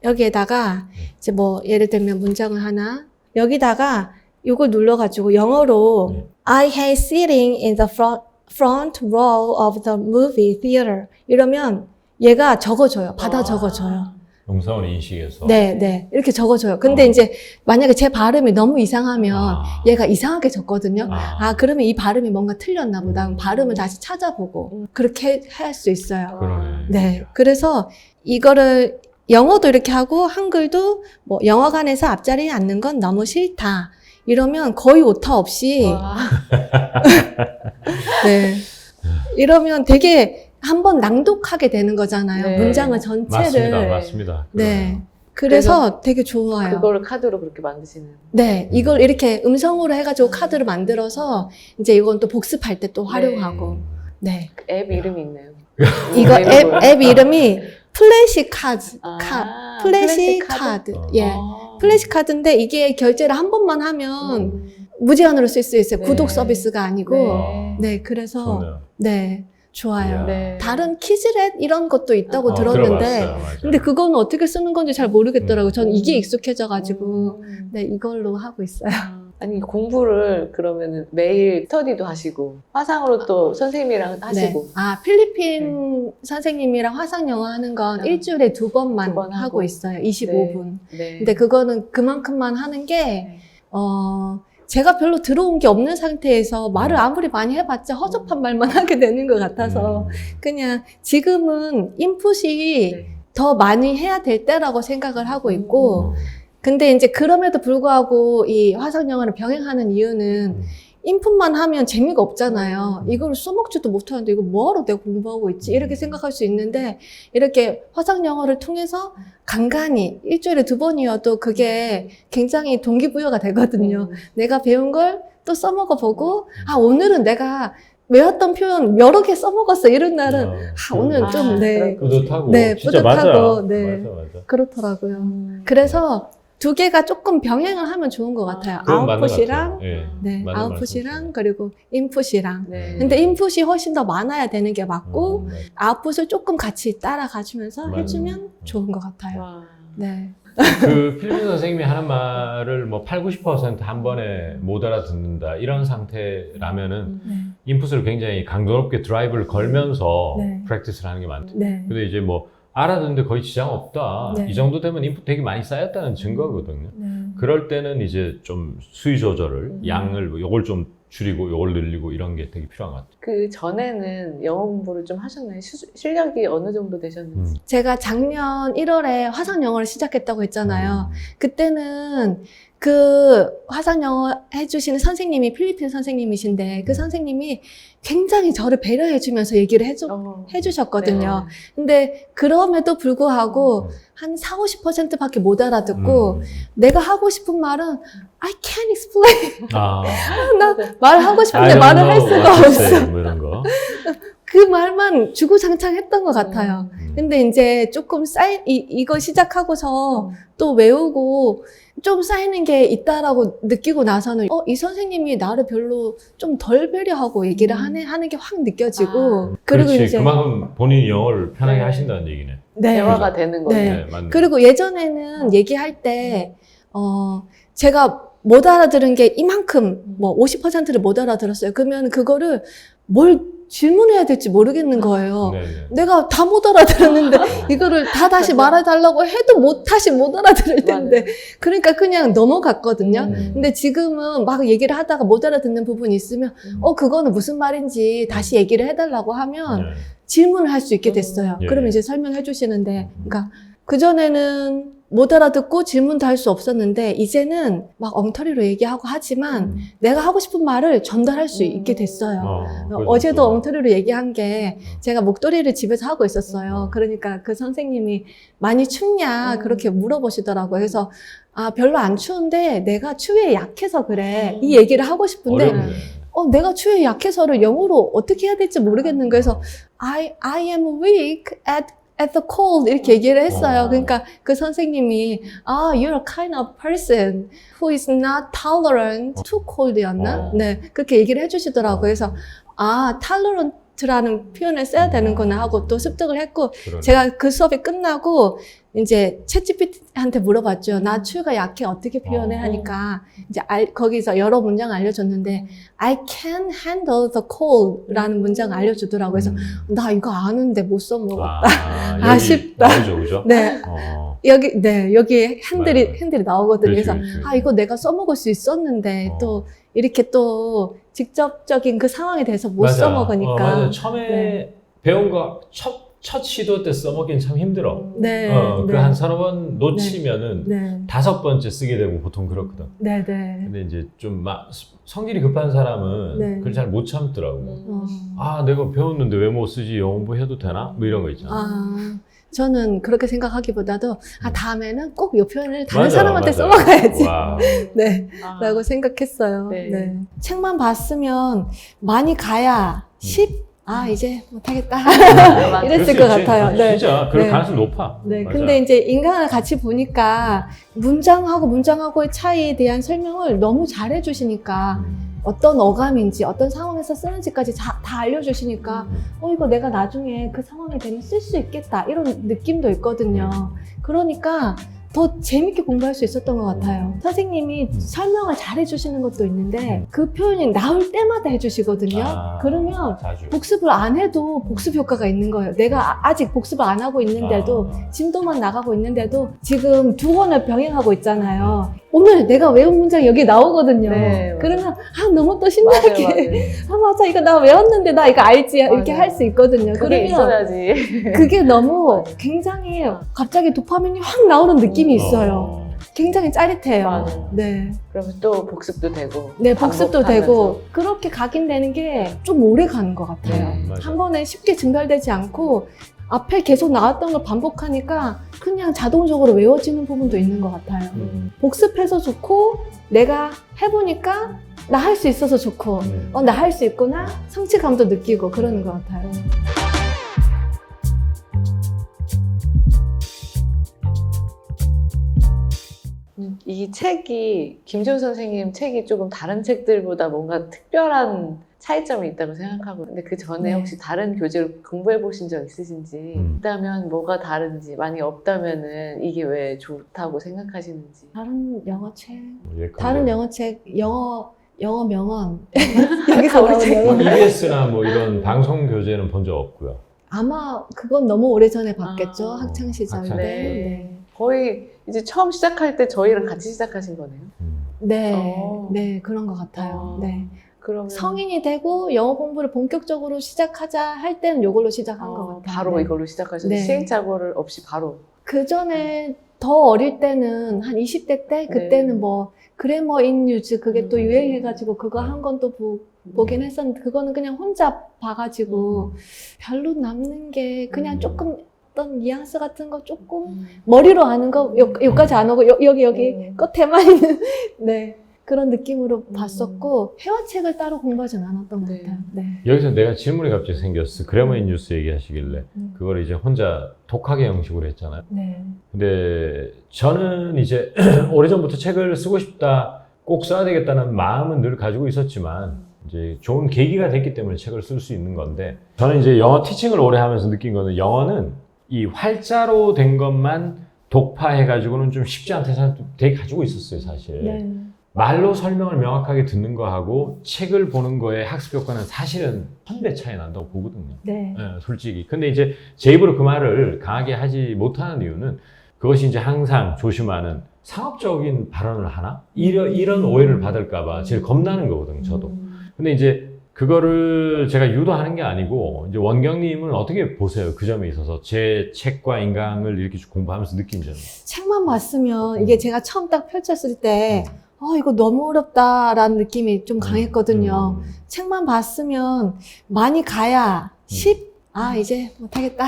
C: 여기에다가 이제 뭐 예를 들면 문장을 하나 여기다가 요걸 눌러가지고 영어로 I hate sitting in the front row of the movie theater 이러면 얘가 적어줘요. 받아 적어줘요.
B: 영상을 인식해서.
C: 네. 이렇게 적어줘요. 근데 이제 만약에 제 발음이 너무 이상하면 얘가 이상하게 적거든요. 그러면 이 발음이 뭔가 틀렸나 보다. 그럼 발음을 다시 찾아보고 그렇게 할 수 있어요.
B: 그러네.
C: 네. 그래서 이거를 영어도 이렇게 하고 한글도 뭐 영화관에서 앞자리에 앉는 건 너무 싫다. 이러면 거의 오타 없이 네. 이러면 되게 한번 낭독하게 되는 거잖아요.
A: 네.
C: 문장을 전체를.
B: 맞습니다.
C: 네. 그래서 되게 좋아요.
A: 그거를 카드로 그렇게 만드시는.
C: 네. 이걸 이렇게 음성으로 해가지고 카드를 만들어서 이제 이건 또 복습할 때 또 활용하고. 네.
A: 앱 이름이 있네요.
C: 이거 앱 이름이 플래시 카드,
A: 아,
C: 플래시 카드. 예.
A: 아.
C: 플래시 카드인데 이게 결제를 한 번만 하면 무제한으로 쓸 수 있어요.
A: 네.
C: 구독 서비스가 아니고.
A: 네.
C: 네, 그래서
B: 좋네요.
C: 네, 좋아요.
A: 네.
C: 다른 키즈렛 이런 것도 있다고
A: 어,
C: 들었는데
B: 들어봤어요. 맞아요.
C: 근데 그거는 어떻게 쓰는 건지 잘 모르겠더라고요. 저는 이게
A: 음.
C: 익숙해져가지고 네, 이걸로 하고 있어요.
A: 아니 공부를 그러면은 매일 스터디도 하시고 화상으로 또 선생님이랑 하시고
C: 네. 아, 필리핀 선생님이랑 화상 영어 하는 건
A: 아.
C: 일주일에 2번만
A: 두번 하고.
C: 하고 있어요. 25분.
A: 네.
C: 근데 그거는 그만큼만 하는 게
A: 네.
C: 제가 별로 들어온 게 없는 상태에서 말을 아무리 많이 해봤자 허접한 말만 하게 되는 것 같아서 그냥 지금은 인풋이
A: 네.
C: 더 많이 해야 될 때라고 생각을 하고 있고
B: 음.
C: 근데 이제 그럼에도 불구하고 이 화상 영어를 병행하는 이유는 인풋만 하면 재미가 없잖아요. 이걸 써먹지도 못하는데 이거 뭐하러 내가 공부하고 있지? 이렇게 생각할 수 있는데 이렇게 화상 영어를 통해서 간간히 일주일에 2번이어도 그게 굉장히 동기부여가 되거든요. 내가 배운 걸 또 써먹어 보고 아 오늘은 내가 외웠던 표현 여러 개 써먹었어. 이런 날은 오늘
A: 아,
C: 좀 네,
B: 뿌듯하고
C: 네,
B: 진짜
C: 뿌듯하고,
B: 맞아요.
C: 네.
B: 맞아.
C: 그렇더라고요. 그래서 두 개가 조금 병행을 하면 좋은 것 같아요.
B: 그건 맞는 것
C: 아웃풋이랑
B: 같아요. 예.
C: 네,
B: 맞는
C: 아웃풋이랑
B: 말씀이세요.
C: 그리고 인풋이랑.
A: 네.
C: 근데 인풋이 훨씬 더 많아야 되는 게 맞고
B: 맞아요.
C: 아웃풋을 조금 같이 따라가주면서
B: 맞아요.
C: 해주면 좋은 것 같아요.
A: 와.
C: 네.
B: 그 필리핀 선생님이 하는 말을 뭐 8, 90%한 번에 못 알아듣는다 이런 상태라면은
C: 네.
B: 인풋을 굉장히 강도 높게 드라이브를 걸면서
C: 네.
B: 프랙티스를 하는 게 많대.
C: 네.
B: 근데 이제 뭐 알아듣는데 거의 지장 없다.
C: 네.
B: 이 정도 되면 인풋 되게 많이 쌓였다는 증거거든요.
C: 네.
B: 그럴 때는 이제 좀 수위 조절을 양을 요걸 좀 줄이고 요걸 늘리고 이런 게 되게 필요한 것 같아요.
A: 그 전에는 영어 공부를 좀 하셨나요? 실력이 어느 정도 되셨는지.
C: 제가 작년 1월에 화상 영어를 시작했다고 했잖아요. 그때는 그 화상 영어 해주시는 선생님이 필리핀 선생님이신데 그 선생님이 굉장히 저를 배려해주면서 얘기를 해주셨거든요. 근데 그럼에도 불구하고 한 40~50%밖에 못 알아듣고 내가 하고 싶은 말은 I can't explain.
B: 아,
C: 나 말하고
B: I
C: 싶은데
B: don't
C: 말을
B: know
C: 할 수가
B: what to
C: 없어.
B: say, 뭐 이런 거.
C: 그 말만 주구장창 했던 것 같아요. 근데 이제 조금 이거 시작하고서 또 외우고 좀 쌓이는 게 있다라고 느끼고 나서는 이 선생님이 나를 별로 좀 덜 배려하고 얘기를 하는 게 확 느껴지고 그리고
B: 그렇지.
C: 이제
B: 그만큼 본인이 영어를 편하게
A: 네.
B: 하신다는 얘기네.
C: 네.
A: 대화가 되는 거죠.
C: 네.
B: 네, 맞네.
C: 그리고 예전에는 얘기할 때 제가 못 알아들은 게 이만큼 뭐 50%를 못 알아들었어요. 그러면 그거를 뭘 질문해야 될지 모르겠는 거예요.
B: 네, 네.
C: 내가 다 못 알아들었는데 이거를 다 다시 말해달라고 해도 다시 못 알아들을 텐데 그러니까 그냥 넘어갔거든요. 근데 지금은 막 얘기를 하다가 못 알아듣는 부분이 있으면 그거는 무슨 말인지 다시 얘기를 해달라고 하면
B: 네.
C: 질문을 할 수 있게 됐어요.
B: 예.
C: 그러면 이제 설명해 주시는데 그러니까 그전에는 못 알아듣고 질문도 할 수 없었는데 이제는 막 엉터리로 얘기하고 하지만 내가 하고 싶은 말을 전달할 수 있게 됐어요. 어제도 엉터리로 얘기한 게 제가 목도리를 집에서 하고 있었어요. 그러니까 그 선생님이 많이 춥냐 그렇게 물어보시더라고요. 그래서 별로 안 추운데 내가 추위에 약해서 그래. 이 얘기를 하고 싶은데
B: 어렵네.
C: 내가 추위에 약해서를 영어로 어떻게 해야 될지 모르겠는 거예요. 그래서 I am weak at the cold 이렇게 얘기를 했어요. 그러니까 그 선생님이 you're a kind of person who is not tolerant to cold였나? 네, 그렇게 얘기를 해주시더라고요. 그래서 tolerant라는 표현을 써야 되는구나 하고 또 습득을 했고
B: 그러네.
C: 제가 그 수업이 끝나고 이제 챗GPT한테 물어봤죠. 나 추위가 약해 어떻게 표현해 하니까 이제 거기서 여러 문장 알려줬는데 I can handle the cold라는 문장 알려주더라고요. 그래서 나 이거 아는데 못 써먹었다.
B: 여기
C: 아쉽다.
B: 나오죠, 그죠?
C: 네. 여기 핸들이 나오거든요.
B: 그렇지,
C: 그래서
B: 그렇지.
C: 이거 내가 써먹을 수 있었는데 또 이렇게 또 직접적인 그 상황에 대해서 못
B: 맞아.
C: 써먹으니까.
B: 맞아. 처음에
C: 네.
B: 배운 거 첫 시도 때 써먹긴 참 힘들어.
C: 네.
B: 그 한 서너 번 놓치면은
C: 네.
B: 5번째 쓰게 되고 보통 그렇거든.
C: 네.
B: 근데 이제 좀 성질이 급한 사람은
C: 네.
B: 그걸 잘 못 참더라고. 내가 배웠는데 왜 못 쓰지? 영어 공부해도 되나? 뭐 이런 거 있잖아.
C: 저는 그렇게 생각하기보다도 다음에는 꼭 이 표현을 다른
B: 맞아,
C: 사람한테
B: 맞아.
C: 써먹어야지.
B: 와우.
C: 네. 라고 생각했어요.
A: 네.
C: 네. 책만 봤으면 많이 가야 10 아, 이제 못하겠다.
A: 맞아.
C: 이랬을
B: 그럴
C: 것
B: 수 있지.
C: 같아요. 네.
B: 진짜 그럴
C: 네.
B: 가능성이 높아.
C: 네,
B: 맞아.
C: 근데 이제 인간을 같이 보니까 문장하고의 차이에 대한 설명을 너무 잘 해주시니까 어떤 어감인지 어떤 상황에서 쓰는지까지 다 알려주시니까 이거 내가 나중에 그 상황이 되면 쓸 수 있겠다 이런 느낌도 있거든요. 그러니까 더 재밌게 공부할 수 있었던 것 같아요. 선생님이 설명을 잘 해주시는 것도 있는데 그 표현이 나올 때마다 해주시거든요. 그러면
B: 자주.
C: 복습을 안 해도 복습 효과가 있는 거예요. 내가 아직 복습을 안 하고 있는데도 진도만 나가고 있는데도 지금 두 권을 병행하고 있잖아요. 오늘 내가 외운 문장이 여기 나오거든요.
A: 네, 맞아요.
C: 그러면 너무 또 신나게
A: 맞아요.
C: 맞아 이거 나 외웠는데 나 이거 알지 이렇게
A: 맞아요.
C: 할 수 있거든요.
A: 그게 있어야지.
C: 그게 너무
A: 맞아요.
C: 굉장히 갑자기 도파민이 확 나오는 느낌이 있어요. 굉장히 짜릿해요.
A: 맞아요.
C: 네.
A: 그러면 또 복습도 되고.
C: 네, 복습도
A: 반복하면서.
C: 되고 그렇게 각인되는 게 좀 오래 가는 것 같아요.
B: 맞아요.
C: 한 번에 쉽게 증발되지 않고 앞에 계속 나왔던 걸 반복하니까 그냥 자동적으로 외워지는 부분도 있는 것 같아요. 복습해서 좋고 내가 해보니까 나 할 수 있어서 좋고 나 할 수 있구나 성취감도 느끼고 그러는 것 같아요.
A: 이 책이 김지훈 선생님 책이 조금 다른 책들보다 뭔가 특별한 차이점이 있다고 생각하고 근데 그 전에
C: 네.
A: 혹시 다른 교재를 공부해 보신 적 있으신지 있다면 뭐가 다른지 만약에 없다면은 이게 왜 좋다고 생각하시는지
C: 다른 영어 책,
B: 예컨대.
C: 다른 영어 책, 영어 명언 여기서
A: 우리
C: 나온
A: 책.
C: 명언.
B: EBS나 뭐 이런 방송 교재는 본 적 없고요.
C: 아마 그건 너무 오래전에 봤겠죠.
A: 아,
C: 학창 시절 때.
B: 학창
C: 네.
A: 거의 이제 처음 시작할 때 저희랑 같이 시작하신 거네요.
C: 네.
A: 어.
C: 네, 그런 것 같아요.
A: 어.
C: 네.
A: 그러면
C: 성인이 되고 영어 공부를 본격적으로 시작하자 할 때는 이걸로 시작한 것 같아요.
A: 바로
C: 네.
A: 이걸로 시작하셔서
C: 네.
A: 시행착오를 없이 바로.
C: 그 전에 더 어릴 때는 한 20대 때 그때는
A: 네.
C: 뭐 그래머 인 뉴즈 그게 또
A: 음.
C: 유행해가지고 그거 한 건 또 보긴 했었는데 그거는 그냥 혼자 봐가지고 별로 남는 게 그냥 조금 어떤 뉘앙스 같은 거 조금 머리로 아는 거 여기까지 안 오고 여기 끝에만 있는 네 그런 느낌으로 봤었고 회화책을 따로 공부하진 않았던 것
A: 네.
C: 같아요. 네.
B: 여기서 내가 질문이 갑자기 생겼어. 그래머인 뉴스 얘기하시길래 그걸 이제 혼자 독학의 형식으로 했잖아요.
C: 네.
B: 근데 저는 이제 오래전부터 책을 쓰고 싶다, 꼭 써야 되겠다는 마음은 늘 가지고 있었지만 이제 좋은 계기가 됐기 때문에 책을 쓸 수 있는 건데 저는 이제 영어 티칭을 오래 하면서 느낀 거는 영어는 이 활자로 된 것만 독파해가지고는 좀 쉽지 않다는 생각도 되게 가지고 있었어요, 사실.
C: 네.
B: 말로 설명을 명확하게 듣는 거하고 책을 보는 거의 학습 효과는 사실은 1000배 차이 난다고 보거든요.
C: 네.
B: 예, 솔직히. 근데 이제 제 입으로 그 말을 강하게 하지 못하는 이유는 그것이 이제 항상 조심하는 상업적인 발언을 하나? 이런 오해를 받을까봐 제일 겁나는 거거든요, 저도. 근데 이제 그거를 제가 유도하는 게 아니고 이제 원경님은 어떻게 보세요? 그 점에 있어서 제 책과 인강을 이렇게 쭉 공부하면서 느낀 점이.
C: 책만 봤으면 이게 제가 처음 딱 펼쳤을 때 이거 너무 어렵다라는 느낌이 좀 강했거든요. 책만 봤으면 많이 가야 10? 이제 못하겠다.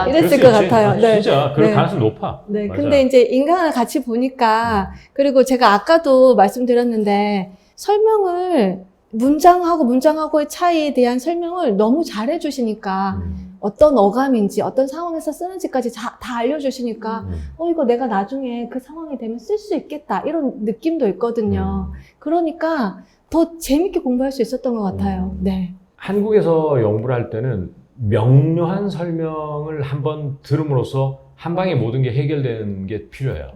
C: 이랬을 것 같아요. 네.
B: 진짜 그럴
C: 네.
B: 가능성이 높아.
C: 네.
B: 맞아.
C: 근데 이제 인간을 같이 보니까 그리고 제가 아까도 말씀드렸는데 설명을 문장하고의 차이에 대한 설명을 너무 잘 해주시니까 어떤 어감인지 어떤 상황에서 쓰는지까지 다 알려주시니까 이거 내가 나중에 그 상황이 되면 쓸 수 있겠다 이런 느낌도 있거든요. 그러니까 더 재밌게 공부할 수 있었던 것 같아요. 네.
B: 한국에서 연구를 할 때는 명료한 설명을 한번 들음으로써 한 방에 모든 게 해결되는 게 필요해요.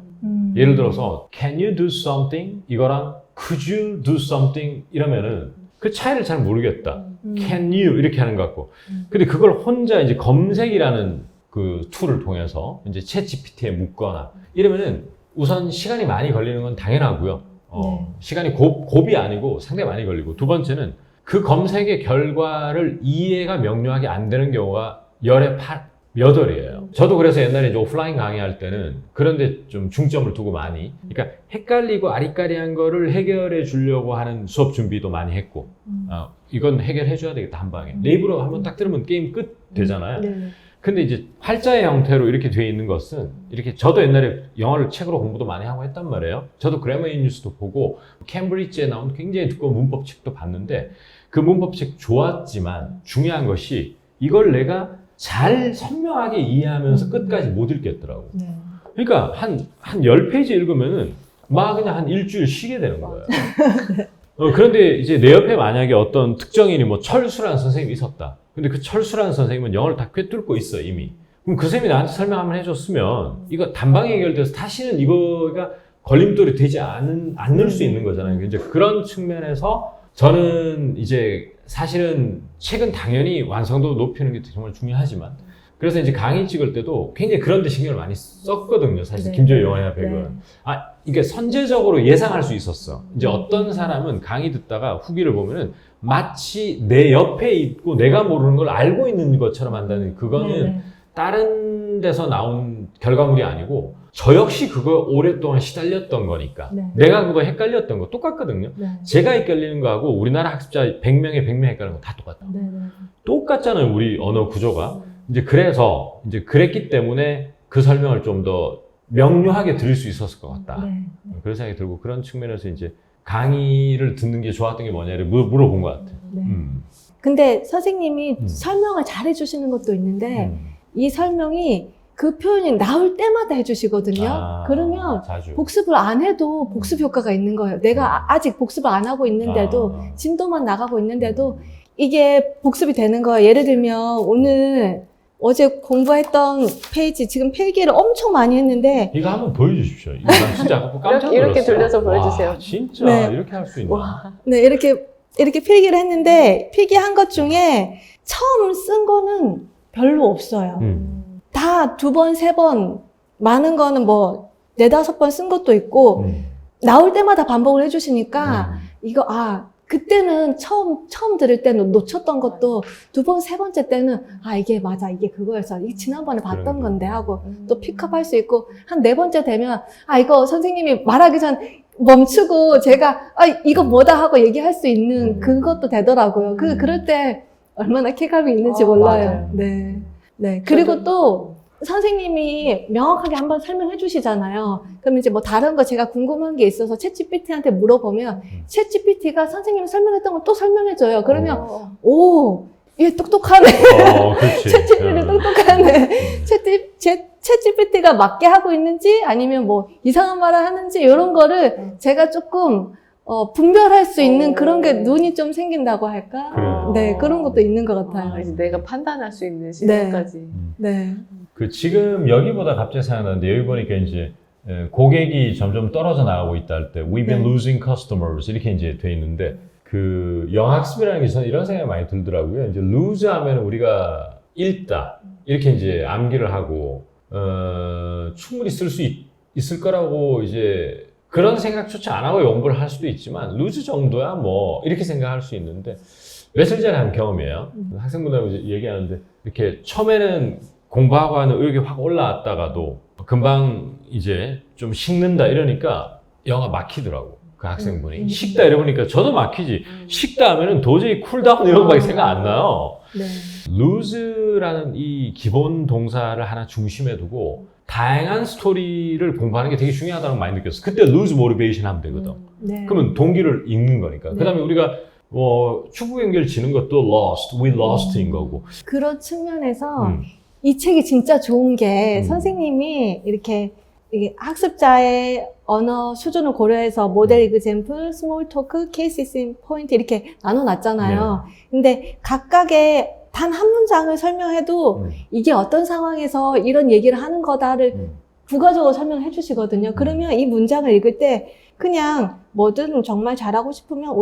B: 예를 들어서 can you do something? 이거랑 could you do something? 이러면은 그 차이를 잘 모르겠다. can you 이렇게 하는 것 같고. 근데 그걸 혼자 이제 검색이라는 그 툴을 통해서 이제 챗GPT에 묻거나 이러면은 우선 시간이 많이 걸리는 건 당연하고요.
C: 네.
B: 시간이 곱이 아니고 상당히 많이 걸리고 두 번째는 그 검색의 결과를 이해가 명료하게 안 되는 경우가 열에 몇 월이에요. 저도 그래서 옛날에 이제 오프라인 강의할 때는 그런데 좀 중점을 두고 많이, 그러니까 헷갈리고 아리까리한 거를 해결해 주려고 하는 수업 준비도 많이 했고, 이건 해결해 줘야 되겠다 한 방에. 내 입으로 한번 딱 들으면 게임 끝 되잖아요.
C: 네.
B: 근데 이제 활자의 형태로 이렇게 돼 있는 것은 이렇게 저도 옛날에 영어를 책으로 공부도 많이 하고 했단 말이에요. 저도 그래머 인 뉴스도 보고 캠브리지에 나온 굉장히 두꺼운 문법책도 봤는데 그 문법책 좋았지만 중요한 것이 이걸 내가 잘 선명하게 이해하면서 끝까지 못 읽겠더라고.
C: 네.
B: 그러니까 한 10페이지 읽으면은 막 그냥 한 일주일 쉬게 되는 거야. 그런데 이제 내 옆에 만약에 어떤 특정인이 뭐 철수라는 선생님이 있었다. 근데 그 철수라는 선생님은 영어를 다 꿰뚫고 있어, 이미. 그럼 그 선생님이 나한테 설명 한번 해줬으면 이거 단방에 해결돼서 다시는 이거가 걸림돌이 되지 않을 수 있는 거잖아요. 이제 그런 측면에서 저는 이제 사실은 책은 당연히 완성도 높이는 게 정말 중요하지만 그래서 이제 강의 찍을 때도 굉장히 그런 데 신경을 많이 썼거든요. 사실
C: 네.
B: 김조희 영화협회는.
C: 네.
B: 이게 선제적으로 예상할 수 있었어. 이제 어떤 사람은 강의 듣다가 후기를 보면은 마치 내 옆에 있고 내가 모르는 걸 알고 있는 것처럼 한다는 그거는
C: 네.
B: 다른 데서 나온 결과물이 아니고 저 역시 그거 오랫동안 시달렸던 거니까
C: 네.
B: 내가 그거 헷갈렸던 거 똑같거든요.
C: 네.
B: 제가 헷갈리는 거하고 우리나라 학습자 100명에 100명 헷갈리는 거 다 똑같다.
C: 네. 네.
B: 똑같잖아요, 우리 언어 구조가. 이제 그래서 이제 그랬기 때문에 그 설명을 좀 더 명료하게 드릴 수 있었을 것 같다.
C: 네.
B: 그런 생각이 들고 그런 측면에서 이제 강의를 듣는 게 좋았던 게 뭐냐를 물어본 것 같아요.
C: 네. 근데 선생님이 설명을 잘 해주시는 것도 있는데 이 설명이 그 표현이 나올 때마다 해주시거든요. 그러면
B: 자주.
C: 복습을 안 해도 복습 효과가 있는 거예요. 내가 아직 복습을 안 하고 있는데도 진도만 나가고 있는데도 이게 복습이 되는 거예요. 예를 들면 어제 공부했던 페이지 지금 필기를 엄청 많이 했는데
B: 이거 한번 보여주십시오. 이거 난 진짜 아까 깜짝 놀랐어요.
A: 이렇게 돌려서 보여주세요.
B: 와, 진짜
C: 네.
B: 이렇게 할 수 있나?
C: 네, 이렇게 필기를 했는데 필기한 것 중에 처음 쓴 거는 별로 없어요. 다 2번, 3번, 많은 거는 뭐 4, 5번 쓴 것도 있고 나올 때마다 반복을 해주시니까 이거 그때는 처음 들을 때는 놓쳤던 것도 2번, 3번째 때는 이게 맞아, 이게 그거였어, 이게 지난번에 봤던 건데 하고 또 픽업할 수 있고 한 4번째 되면 이거 선생님이 말하기 전 멈추고 제가 이거 뭐다 하고 얘기할 수 있는 그것도 되더라고요. 그럴 때 얼마나 쾌감이 있는지 몰라요.
A: 맞아요.
C: 네. 그리고 또 선생님이 명확하게 한번 설명해 주시잖아요. 그럼 이제 뭐 다른 거 제가 궁금한 게 있어서 챗GPT한테 물어보면 챗GPT가 선생님이 설명했던 걸 또 설명해줘요. 그러면 얘 똑똑하네.
B: 그렇지.
C: 챗GPT 똑똑하네. 챗GPT가 맞게 하고 있는지 아니면 뭐 이상한 말을 하는지 이런 거를 제가 조금 분별할 수 있는 그런 게 눈이 좀 생긴다고 할까?
B: 그래요.
C: 네, 그런 것도 있는 것 같아요.
A: 이제 내가 판단할 수 있는 시간까지.
C: 네.
B: 지금 여기보다 갑자기 생각나는데 여기 보니까 이제 고객이 점점 떨어져 나가고 있다 할 때 We've been losing customers 이렇게 이제 돼 있는데 그 영학습이라는 게 저는 이런 생각이 많이 들더라고요. 이제 lose 하면 우리가 읽다 이렇게 이제 암기를 하고 충분히 쓸 수 있을 거라고 이제 그런 생각조차 안 하고 공부를 할 수도 있지만 lose 정도야 뭐 이렇게 생각할 수 있는데 며칠 전에 한 경험이에요. 학생분들하고 이제 얘기하는데 이렇게 처음에는 공부하고 하는 의욕이 확 올라왔다가도 금방 이제 좀 식는다 이러니까 영어가 막히더라고. 그 학생분이. 식다 이러니까 저도 막히지. 식다 하면은 도저히 쿨다운 이런 거밖에 생각 안 나요.
C: 네.
B: lose라는 이 기본 동사를 하나 중심에 두고 다양한 스토리를 공부하는 게 되게 중요하다는 걸 많이 느꼈어. 그때 lose motivation 하면 되거든.
C: 네.
B: 그러면 동기를 읽는 거니까. 그 다음에 우리가 축구 경기를 지는 것도 lost, we lost인 거고.
C: 그런 측면에서 이 책이 진짜 좋은 게 선생님이 이게 학습자의 언어 수준을 고려해서 모델 이그젬플, 스몰 토크, 케이스 포인트 이렇게 나눠놨잖아요. 근데 각각의 단 한 문장을 설명해도 이게 어떤 상황에서 이런 얘기를 하는 거다를 부가적으로 설명해 주시거든요. 그러면 이 문장을 읽을 때 그냥 뭐든 정말 잘하고 싶으면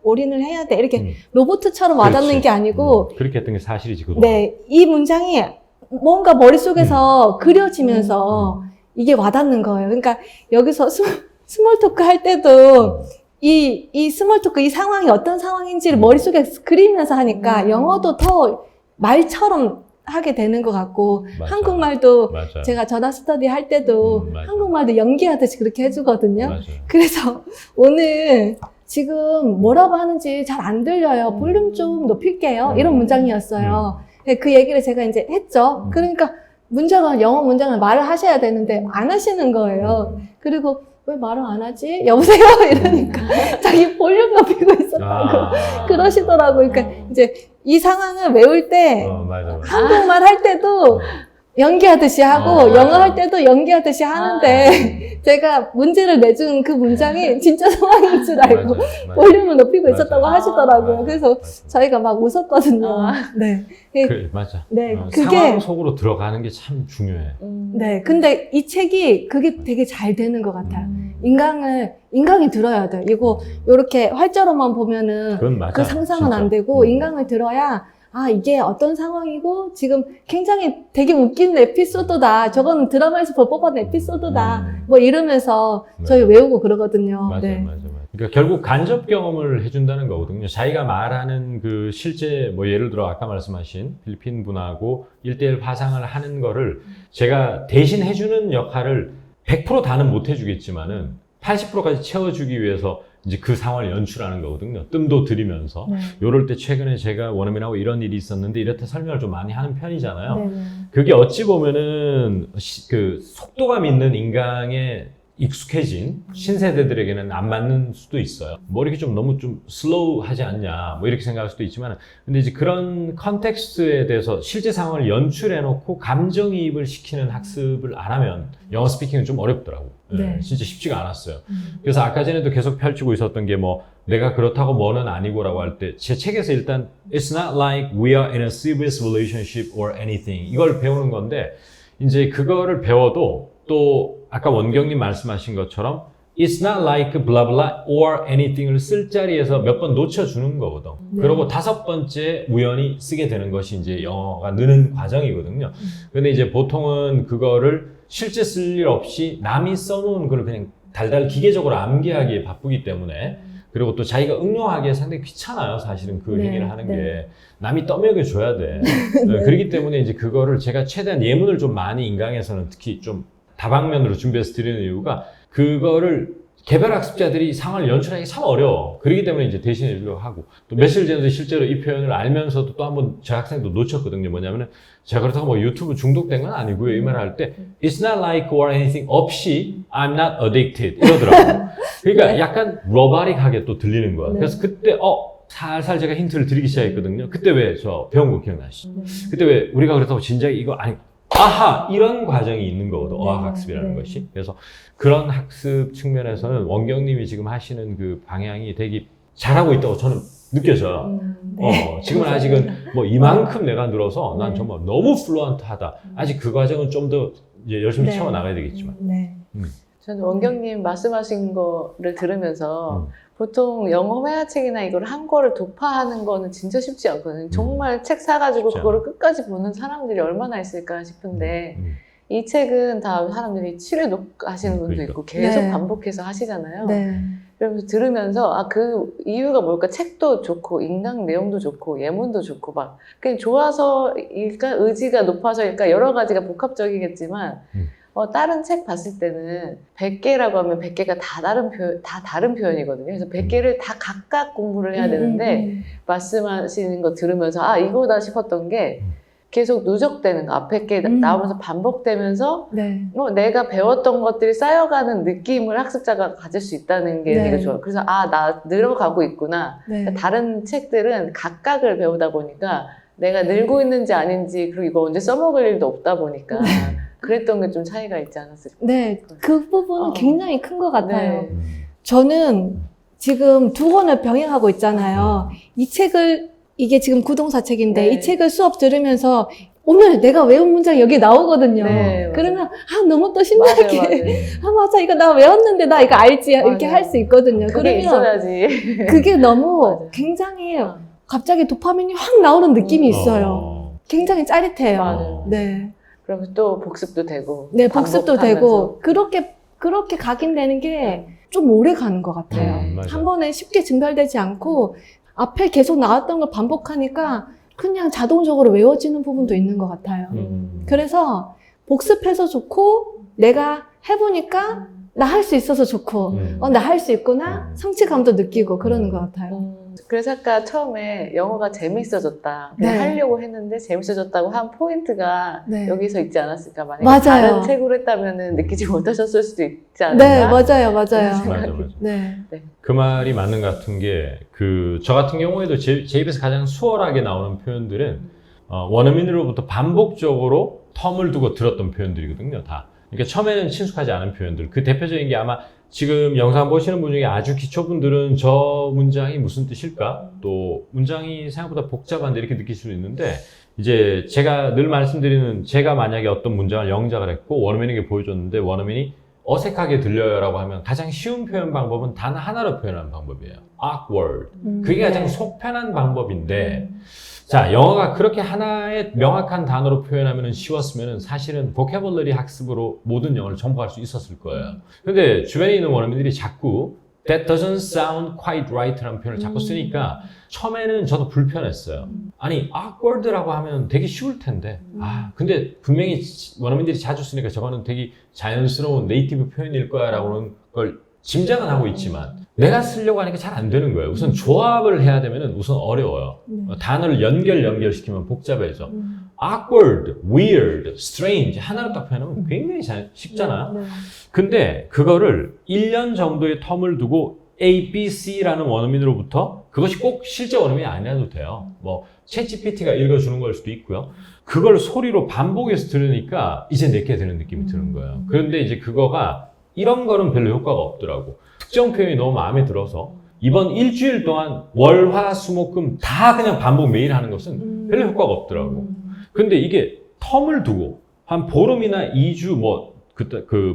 C: 올인을 해야 돼. 이렇게 로봇처럼 와닿는
B: 그렇지.
C: 게 아니고
B: 그렇게 했던 게 사실이지. 그동안.
C: 네, 이 문장이 뭔가 머릿속에서 그려지면서 이게 와닿는 거예요. 그러니까 여기서 스몰 토크 할 때도 이 스몰 토크, 이 상황이 어떤 상황인지를 머릿속에 그리면서 하니까 영어도 더 말처럼 하게 되는 것 같고
B: 맞아.
C: 한국말도
B: 맞아.
C: 제가 전화 스터디 할 때도
B: 맞아.
C: 한국말도 연기하듯이 그렇게 해주거든요.
B: 맞아요.
C: 그래서 오늘 지금 뭐라고 하는지 잘 안 들려요. 볼륨 좀 높일게요. 이런 문장이었어요. 그 얘기를 제가 이제 했죠. 그러니까 문장은, 영어 문장을 말을 하셔야 되는데 안 하시는 거예요. 그리고 왜 말을 안 하지? 여보세요? 이러니까 자기 볼륨 높이고 있었다고 그러시더라고요. 그러니까 이제 이 상황을 외울 때
B: 맞아.
C: 한국말 할 때도 연기하듯이 하고 영어 할 때도 연기하듯이 하는데 제가 문제를 내준 그 문장이 진짜 상황인 줄 알고 볼륨을 높이고 있었다고 하시더라고요. 그래서 저희가 막 웃었거든요. 네.
B: 맞아.
C: 네,
B: 상황 속으로 들어가는 게 참 중요해.
C: 네. 근데 이 책이 그게 되게 잘 되는 것 같아요. 인강이 들어야 돼요. 이거 요렇게 활자로만 보면은
B: 그건 맞아.
C: 그 상상은
B: 진짜.
C: 안 되고 인강을 들어야 아, 이게 어떤 상황이고, 지금 굉장히 되게 웃긴 에피소드다. 저거는 드라마에서 법법한 에피소드다. 뭐 이러면서 저희 외우고 그러거든요.
B: 맞아요,
C: 네.
B: 맞아요. 그러니까 결국 간접 경험을 해준다는 거거든요. 자기가 말하는 그 실제, 뭐 예를 들어 아까 말씀하신 필리핀 분하고 1대1 화상을 하는 거를 제가 대신 해주는 역할을 100% 다는 못 해주겠지만은 80%까지 채워주기 위해서 이제 그 상황을 연출하는 거거든요. 뜸도 들이면서. 요럴 때 최근에 제가 원어민하고 이런 일이 있었는데 이렇게 설명을 좀 많이 하는 편이잖아요.
C: 네.
B: 그게 어찌 보면은 그 속도감 있는 인강에 익숙해진 신세대들에게는 안 맞는 수도 있어요. 뭐 이렇게 좀 너무 좀 슬로우하지 않냐 뭐 이렇게 생각할 수도 있지만 근데 이제 그런 컨텍스트에 대해서 실제 상황을 연출해놓고 감정이입을 시키는 학습을 안 하면 영어 스피킹은 좀 어렵더라고.
C: 네.
B: 진짜 쉽지가 않았어요. 그래서 아까 전에도 계속 펼치고 있었던 게 뭐 내가 그렇다고 뭐는 아니고라고 할 때 제 책에서 일단 It's not like we are in a serious relationship or anything 이걸 배우는 건데 이제 그거를 배워도 또 아까 원경님 말씀하신 것처럼 It's not like blah blah or anything을 쓸 자리에서 몇 번 놓쳐주는 거거든. 그리고 5번째 우연히 쓰게 되는 것이 이제 영어가 느는 과정이거든요. 근데 이제 보통은 그거를 실제 쓸 일 없이 남이 써놓은 걸 그냥 달달 기계적으로 암기하기에 바쁘기 때문에 그리고 또 자기가 응용하기에 상당히 귀찮아요. 사실은 그 행위를 하는 게. 남이 떠먹여줘야 돼. 그렇기 때문에 이제 그거를 제가 최대한 예문을 좀 많이 인강에서는 특히 좀 다방면으로 준비해서 드리는 이유가 그거를 개별 학습자들이 상황을 연출하기 참 어려워. 그렇기 때문에 이제 대신해 주려고 하고 또 며칠 전에도 실제로 이 표현을 알면서도 또 한번 제 학생도 놓쳤거든요. 뭐냐면은 제가 그렇다고 뭐 유튜브 중독된 건 아니고요. 이 말을 할 때 It's not like or anything 없이 I'm not addicted 이러더라고요. 그러니까 약간 로바릭하게 또 들리는 거야. 그래서 그때 살살 제가 힌트를 드리기 시작했거든요. 그때 왜 저 배운 거 기억나시죠? 그때 왜 우리가 그렇다고 진작에 이거 아니 아하! 이런 과정이 있는 거거든. 어학학습이라는 것이. 그래서 그런 학습 측면에서는 원경님이 지금 하시는 그 방향이 되게 잘하고 있다고 저는 느껴져요. 지금은 아직은 뭐 이만큼 내가 늘어서 난 정말 너무 플루언트하다. 아직 그 과정은 좀 더 이제 열심히 채워나가야 되겠지만.
A: 저는 원경님 말씀하신 거를 들으면서 보통 영어 회화책이나 이걸 한국어를 독파하는 거는 진짜 쉽지 않거든요. 정말 책 사가지고 그거를 끝까지 보는 사람들이 얼마나 있을까 싶은데 이 책은 다 사람들이 7회 녹하시는 분도 있고 계속 반복해서 하시잖아요. 그러면서 들으면서 그 이유가 뭘까? 책도 좋고 인강 내용도 좋고 예문도 좋고 막 그냥 좋아서일까 의지가 높아서일까 여러 가지가 복합적이겠지만 다른 책 봤을 때는 100개라고 하면 100개가 다 다른 표현이거든요. 그래서 100개를 다 각각 공부를 해야 되는데 말씀하시는 거 들으면서 이거다 싶었던 게 계속 누적되는 거 앞에 게 나오면서 반복되면서 내가 배웠던 것들이 쌓여가는 느낌을 학습자가 가질 수 있다는 게 되게 좋아요. 그래서 나 늘어가고 있구나. 다른 책들은 각각을 배우다 보니까 내가 늘고 있는지 아닌지 그리고 이거 언제 써먹을 일도 없다 보니까 그랬던 게 좀 차이가 있지 않았을까?
C: 네, 그 부분은 굉장히 큰 것 같아요. 저는 지금 2권을 병행하고 있잖아요. 이 책을 이게 지금 구동사 책인데 이 책을 수업 들으면서 오늘 내가 외운 문장이 여기 나오거든요. 그러면 너무 또 신나게 맞아 이거 나 외웠는데 나 이거 알지 이렇게 할 수 있거든요.
A: 그게
C: 그러면
A: 있어야지.
C: 그게 너무 굉장히 갑자기 도파민이 확 나오는 느낌이 있어요. 굉장히 짜릿해요.
A: 그러면 또 복습도 되고.
C: 복습도 되고 그렇게 각인되는 게 좀 오래 가는 것 같아요. 한 번에 쉽게 증발되지 않고 앞에 계속 나왔던 걸 반복하니까 그냥 자동적으로 외워지는 부분도 있는 것 같아요. 그래서 복습해서 좋고 내가 해보니까 나 할 수 있어서 좋고 나 할 수 있구나 성취감도 느끼고 그러는 것 같아요.
A: 그래서 아까 처음에 영어가 재밌어졌다.
C: 네.
A: 하려고 했는데 재밌어졌다고 한 포인트가
C: 네.
A: 여기서 있지 않았을까. 만약에
C: 맞아요.
A: 다른 책으로 했다면 느끼지 못하셨을 수도 있지
C: 네,
A: 않을까.
C: 맞아요.
B: 맞아.
C: 네.
B: 그 말이 맞는 것 같은 게, 저 같은 경우에도 제 입에서 가장 수월하게 나오는 표현들은, 원어민으로부터 반복적으로 텀을 두고 들었던 표현들이거든요, 다. 그러니까 처음에는 친숙하지 않은 표현들. 그 대표적인 게 아마 지금 영상 보시는 분 중에 아주 기초분들은 저 문장이 무슨 뜻일까? 또 문장이 생각보다 복잡한데 이렇게 느낄 수도 있는데, 이제 제가 늘 말씀드리는, 제가 만약에 어떤 문장을 영작을 했고 원어민에게 보여줬는데 원어민이 어색하게 들려요라고 하면 가장 쉬운 표현 방법은 단 하나로 표현하는 방법이에요. awkward. 그게 가장 속 편한 방법인데, 자, 영어가 그렇게 하나의 명확한 단어로 표현하면 쉬웠으면 사실은 보캐블러리 학습으로 모든 영어를 정복할 수 있었을 거예요. 근데 주변에 있는 원어민들이 자꾸 that doesn't sound quite right라는 표현을 자꾸 쓰니까 처음에는 저도 불편했어요. 아니, awkward라고 하면 되게 쉬울 텐데. 근데 분명히 원어민들이 자주 쓰니까 저거는 되게 자연스러운 네이티브 표현일 거야 라고는 걸 짐작은 하고 있지만 내가 쓰려고 하니까 잘 안 되는 거예요. 우선 조합을 해야 되면은 우선 어려워요. 단어를 연결시키면 복잡해져. awkward, weird, strange 하나로 딱 표현하면 굉장히 쉽잖아요. 근데 그거를 1년 정도의 텀을 두고 A, B, C라는 원어민으로부터 그것이 꼭 실제 원어민이 아니라도 돼요. 뭐 챗GPT가 읽어주는 걸 수도 있고요. 그걸 소리로 반복해서 들으니까 이제 내게 되는 느낌이 드는 거예요. 그런데 이제 그거가 이런 거는 별로 효과가 없더라고. 특정 표현이 너무 마음에 들어서 이번 일주일 동안 월, 화, 수, 목, 금 다 그냥 반복 매일 하는 것은 별로 효과가 없더라고. 근데 이게 텀을 두고 한 보름이나 2주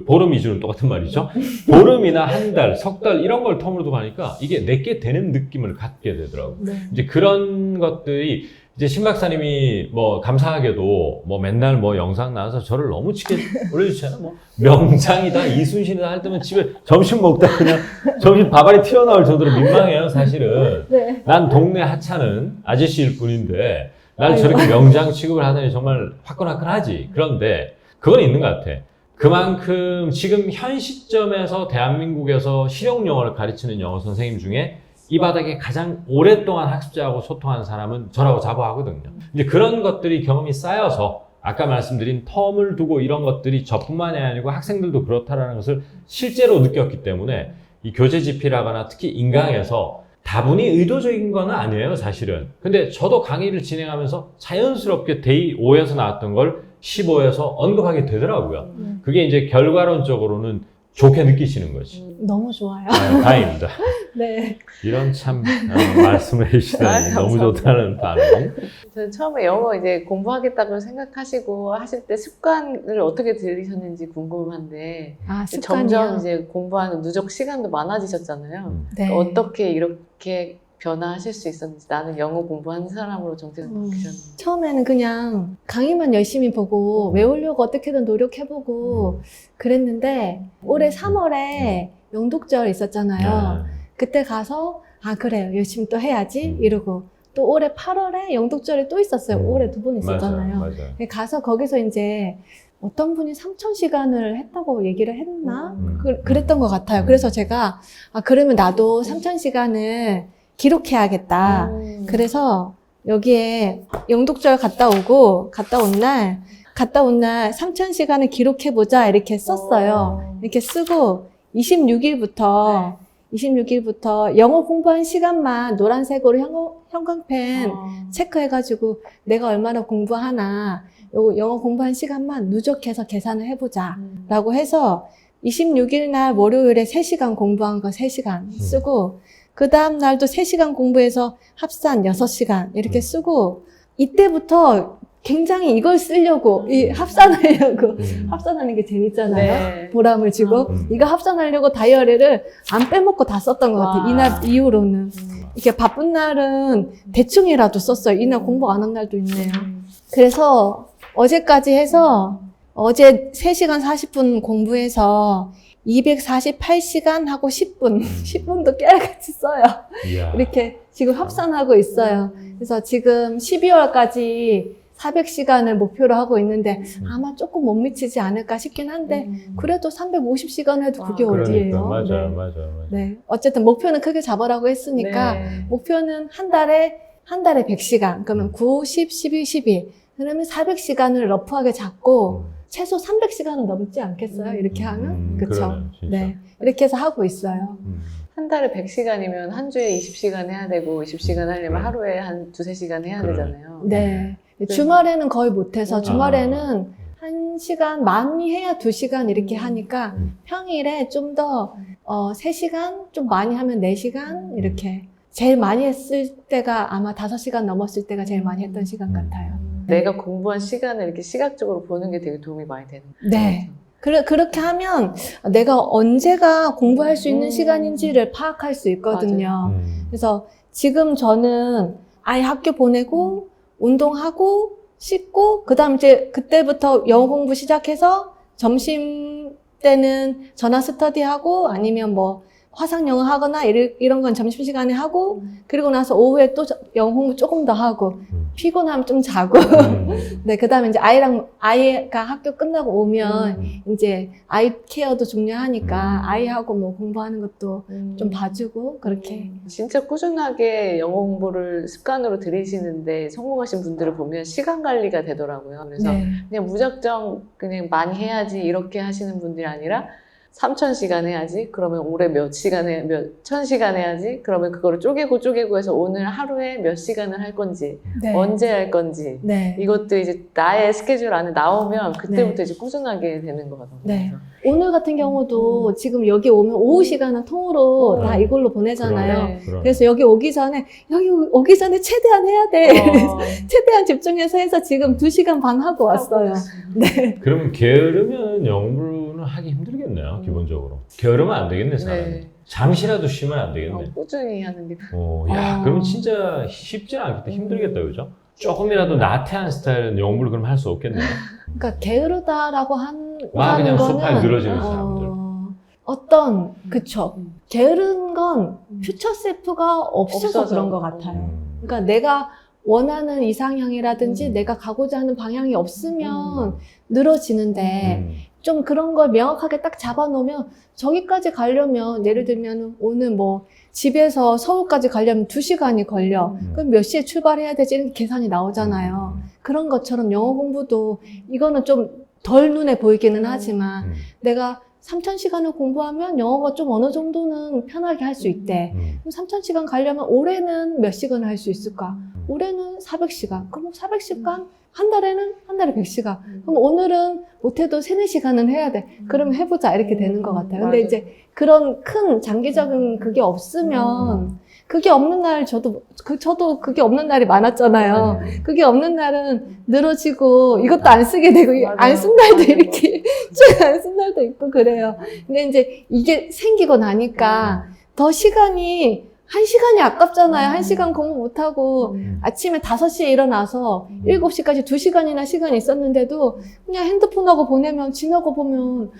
B: 보름 2주는 똑같은 말이죠. 보름이나 한 달, 석 달 이런 걸 텀으로 두고 하니까 이게 내게 되는 느낌을 갖게 되더라고. 이제 그런 것들이 이제 신 박사님이 감사하게도 맨날 영상 나와서 저를 너무 치게 올려주잖아요. 명장이다, 이순신이다 할 때면 집에 점심 먹다 그냥 점심 밥알이 튀어나올 정도로 민망해요, 사실은.
C: 네.
B: 난 동네 하찮은 아저씨일 뿐인데 날 저렇게 명장 취급을 하다니 정말 화끈화끈하지. 그런데 그건 있는 것 같아. 그만큼 지금 현 시점에서 대한민국에서 실용 영어를 가르치는 영어 선생님 중에 이 바닥에 가장 오랫동안 학습자하고 소통한 사람은 저라고 자부하거든요. 이제 그런 것들이 경험이 쌓여서 아까 말씀드린 텀을 두고 이런 것들이 저뿐만이 아니고 학생들도 그렇다라는 것을 실제로 느꼈기 때문에 이 교재 집필하거나 특히 인강에서 다분히 의도적인 건 아니에요, 사실은. 근데 저도 강의를 진행하면서 자연스럽게 데이 5에서 나왔던 걸 15에서 언급하게 되더라고요. 그게 이제 결과론적으로는 좋게 느끼시는 거지.
C: 너무 좋아요.
B: 다행입니다.
C: 네.
B: 이런 참 말씀을 해주시다니 너무 좋다는 반응.
A: 저는 처음에 영어 이제 공부하겠다고 생각하시고 하실 때 습관을 어떻게 들이셨는지 궁금한데
C: 습관이요?
A: 점점 이제 공부하는 누적 시간도 많아지셨잖아요.
C: 네.
A: 그러니까 어떻게 이렇게 변화하실 수 있었는지 나는 영어 공부하는 사람으로 정체를 바뀌셨는지.
C: 처음에는 그냥 강의만 열심히 보고 외우려고 어떻게든 노력해보고 그랬는데 올해 3월에 영독절 있었잖아요. 그때 가서 그래요, 열심히 또 해야지 이러고 또 올해 8월에 영독절이 또 있었어요. 올해 2번 있었잖아요.
B: 맞아요.
C: 가서 거기서 이제 어떤 분이 3,000시간을 했다고 얘기를 했나? 그랬던 것 같아요. 그래서 제가 그러면 나도 3,000시간을 기록해야겠다. 그래서 여기에 영독절 갔다 온 날 3,000시간을 기록해보자 이렇게 썼어요. 이렇게 쓰고 26일부터 영어 공부한 시간만 노란색으로 형광펜 체크해가지고 내가 얼마나 공부하나 영어 공부한 시간만 누적해서 계산을 해보자 라고 해서 26일 날 월요일에 3시간 공부한 거 3시간 쓰고 그 다음 날도 3시간 공부해서 합산 6시간 이렇게 쓰고 이때부터 굉장히 이걸 쓰려고 합산하려고 합산하는 게 재밌잖아요.
A: 네.
C: 보람을 주고 이거 합산하려고 다이어리를 안 빼먹고 다 썼던 것 같아요. 이날 이후로는 이렇게 바쁜 날은 대충이라도 썼어요. 이날 공부 안 한 날도 있네요. 그래서 어제까지 해서 어제 3시간 40분 공부해서 248시간 하고 10분 10분도 깨알같이 써요.
B: 이야.
C: 이렇게 지금 합산하고 있어요. 그래서 지금 12월까지 400시간을 목표로 하고 있는데 아마 조금 못 미치지 않을까 싶긴 한데 그래도 350시간 해도 그게 어디예요?
B: 맞아요.
C: 네.
B: 맞아요.
C: 네. 어쨌든 목표는 크게 잡으라고 했으니까
A: 네.
C: 목표는 한 달에 100시간. 그러면 9, 10, 12, 12. 그러면 400시간을 러프하게 잡고 최소 300시간은 넘지 않겠어요? 이렇게 하면? 그쵸?
B: 그러네요, 진짜.
C: 네. 이렇게 해서 하고 있어요.
A: 한 달에 100시간이면 한 주에 20시간 해야 되고 20시간 하려면 하루에 한 2-3시간 해야
B: 그러네.
A: 되잖아요.
C: 네. 주말에는 거의 못해서
A: 아.
C: 주말에는 1시간 많이 해야 2시간 이렇게 하니까 평일에 좀 더 3시간 좀 많이 하면 4시간 이렇게 제일 많이 했을 때가 아마 5시간 넘었을 때가 제일 많이 했던 시간 같아요.
A: 내가 공부한 시간을 이렇게 시각적으로 보는 게 되게 도움이 많이 되는 거죠.
C: 네. 그렇게 하면 내가 언제가 공부할 수 있는 시간인지를 파악할 수 있거든요. 그래서 지금 저는 아이 학교 보내고 운동하고 씻고 그다음 이제 그때부터 영어 공부 시작해서 점심 때는 전화 스터디하고 아니면 뭐 화상 영어 하거나 이런 건 점심시간에 하고 그리고 나서 오후에 또 영어 공부 조금 더 하고 피곤하면 좀 자고 네, 그다음에 이제 아이가 학교 끝나고 오면 이제 아이 케어도 중요하니까 아이하고 뭐 공부하는 것도 좀 봐주고 그렇게
A: 진짜 꾸준하게 영어 공부를 습관으로 들이시는데 성공하신 분들을 보면 시간 관리가 되더라고요. 그래서
C: 네.
A: 그냥 무작정 그냥 많이 해야지 이렇게 하시는 분들이 아니라 3,000시간 해야지. 그러면 올해 몇 천 시간 해야지. 그러면 그거를 쪼개고 해서 오늘 하루에 몇 시간을 할 건지,
C: 네.
A: 언제 할 건지.
C: 네.
A: 이것도 이제 나의 스케줄 안에 나오면 그때부터
C: 네.
A: 이제 꾸준하게 되는 것 같아요.
C: 네. 오늘 같은 경우도 지금 여기 오면 오후 시간은 통으로 다 이걸로 보내잖아요.
A: 네.
C: 그래서 여기 오기 전에 최대한 해야 돼. 최대한 집중해서 해서 지금 2시간 반 하고 왔어요. 네.
B: 그러면 게으르면 영어를 하기 힘들겠네요, 기본적으로. 게으르면 안 되겠네, 사람이.
A: 네.
B: 잠시라도 쉬면 안 되겠네.
A: 꾸준히 하는 게.
B: 야, 그러면 진짜 쉽지 않겠다, 힘들겠다, 그죠? 조금이라도 나태한 스타일은 영어를 그럼 할 수 없겠네요.
C: 그러니까 게으르다라고 한다는
B: 그냥 소파에
C: 거는
B: 늘어지는 사람들.
C: 그쵸. 게으른 건 퓨처 셀프가 없어서 그런 것 같아요. 그러니까 내가 원하는 이상향이라든지 내가 가고자 하는 방향이 없으면 늘어지는데 좀 그런 걸 명확하게 딱 잡아놓으면 저기까지 가려면 예를 들면 오늘 뭐 집에서 서울까지 가려면 2시간이 걸려. 그럼 몇 시에 출발해야 되지? 이런 계산이 나오잖아요. 그런 것처럼 영어 공부도 이거는 좀 덜 눈에 보이기는 하지만 내가 3,000시간을 공부하면 영어가 좀 어느 정도는 편하게 할 수 있대. 그럼 3,000시간 가려면 올해는 몇 시간을 할 수 있을까? 올해는 400시간. 그럼 400시간? 한 달에 100시간. 그럼 오늘은 못해도 3-4시간은 해야 돼. 그러면 해보자. 이렇게 되는 것 같아요. 근데 이제 그런 큰 장기적인 그게 없으면 그게 없는 날 저도 그게 없는 날이 많았잖아요. 그게 없는 날은 늘어지고 이것도 안 쓰게 되고 안 쓴 날도 이렇게 쭉 안 쓴 날도 있고 그래요. 근데 이제 이게 생기고 나니까 더 시간이 1시간이 아깝잖아요. 1시간 공부 못하고 아침에 5시에 일어나서 7시까지 2시간이나 시간이 있었는데도 그냥 핸드폰하고 보내면 지나고 보면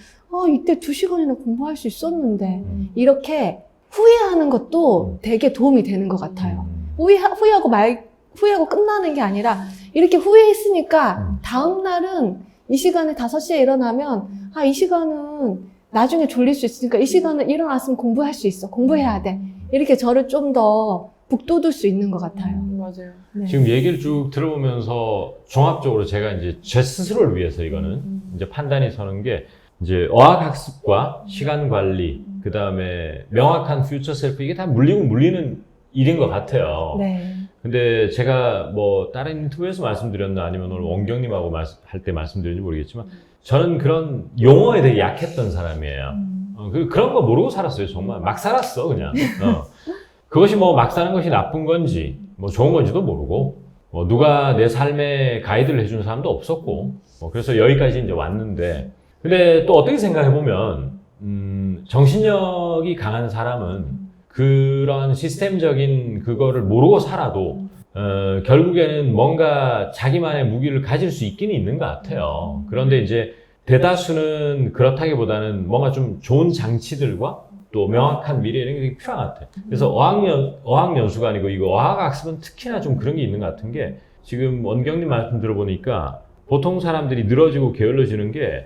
C: 이때 2시간이나 공부할 수 있었는데 이렇게 후회하는 것도 되게 도움이 되는 것 같아요. 후회하고 끝나는 게 아니라 이렇게 후회했으니까 다음 날은 이 시간에 5시에 일어나면 이 시간은 나중에 졸릴 수 있으니까 이 시간은 일어났으면 공부할 수 있어. 공부해야 돼. 이렇게 저를 좀 더 북돋을 수 있는 것 같아요.
A: 맞아요.
C: 네.
B: 지금 얘기를 쭉 들어보면서 종합적으로 제가 이제 제 스스로를 위해서 이거는 이제 판단이 서는 게 이제 어학학습과 시간 관리, 그 다음에 명확한 퓨처 셀프, 이게 다 물리는 일인 것 같아요.
C: 네.
B: 근데 제가 뭐 다른 인터뷰에서 말씀드렸나 아니면 오늘 원경님하고 할 때 말씀드렸는지 모르겠지만 저는 그런 용어에 되게 약했던 사람이에요. 그런 거 모르고 살았어요, 정말. 막 살았어, 그냥. 그것이 뭐 막 사는 것이 나쁜 건지, 뭐 좋은 건지도 모르고, 뭐 누가 내 삶에 가이드를 해주는 사람도 없었고, 그래서 여기까지 이제 왔는데, 근데 또 어떻게 생각해보면, 정신력이 강한 사람은 그런 시스템적인 그거를 모르고 살아도, 결국에는 뭔가 자기만의 무기를 가질 수 있기는 있는 것 같아요. 그런데 이제 대다수는 그렇다기보다는 뭔가 좀 좋은 장치들과 또 명확한 미래 이런 게 되게 필요한 것 같아요. 그래서 어학연수가 아니고 이거 어학학습은 특히나 좀 그런 게 있는 것 같은 게 지금 원경님 말씀 들어보니까 보통 사람들이 늘어지고 게을러지는 게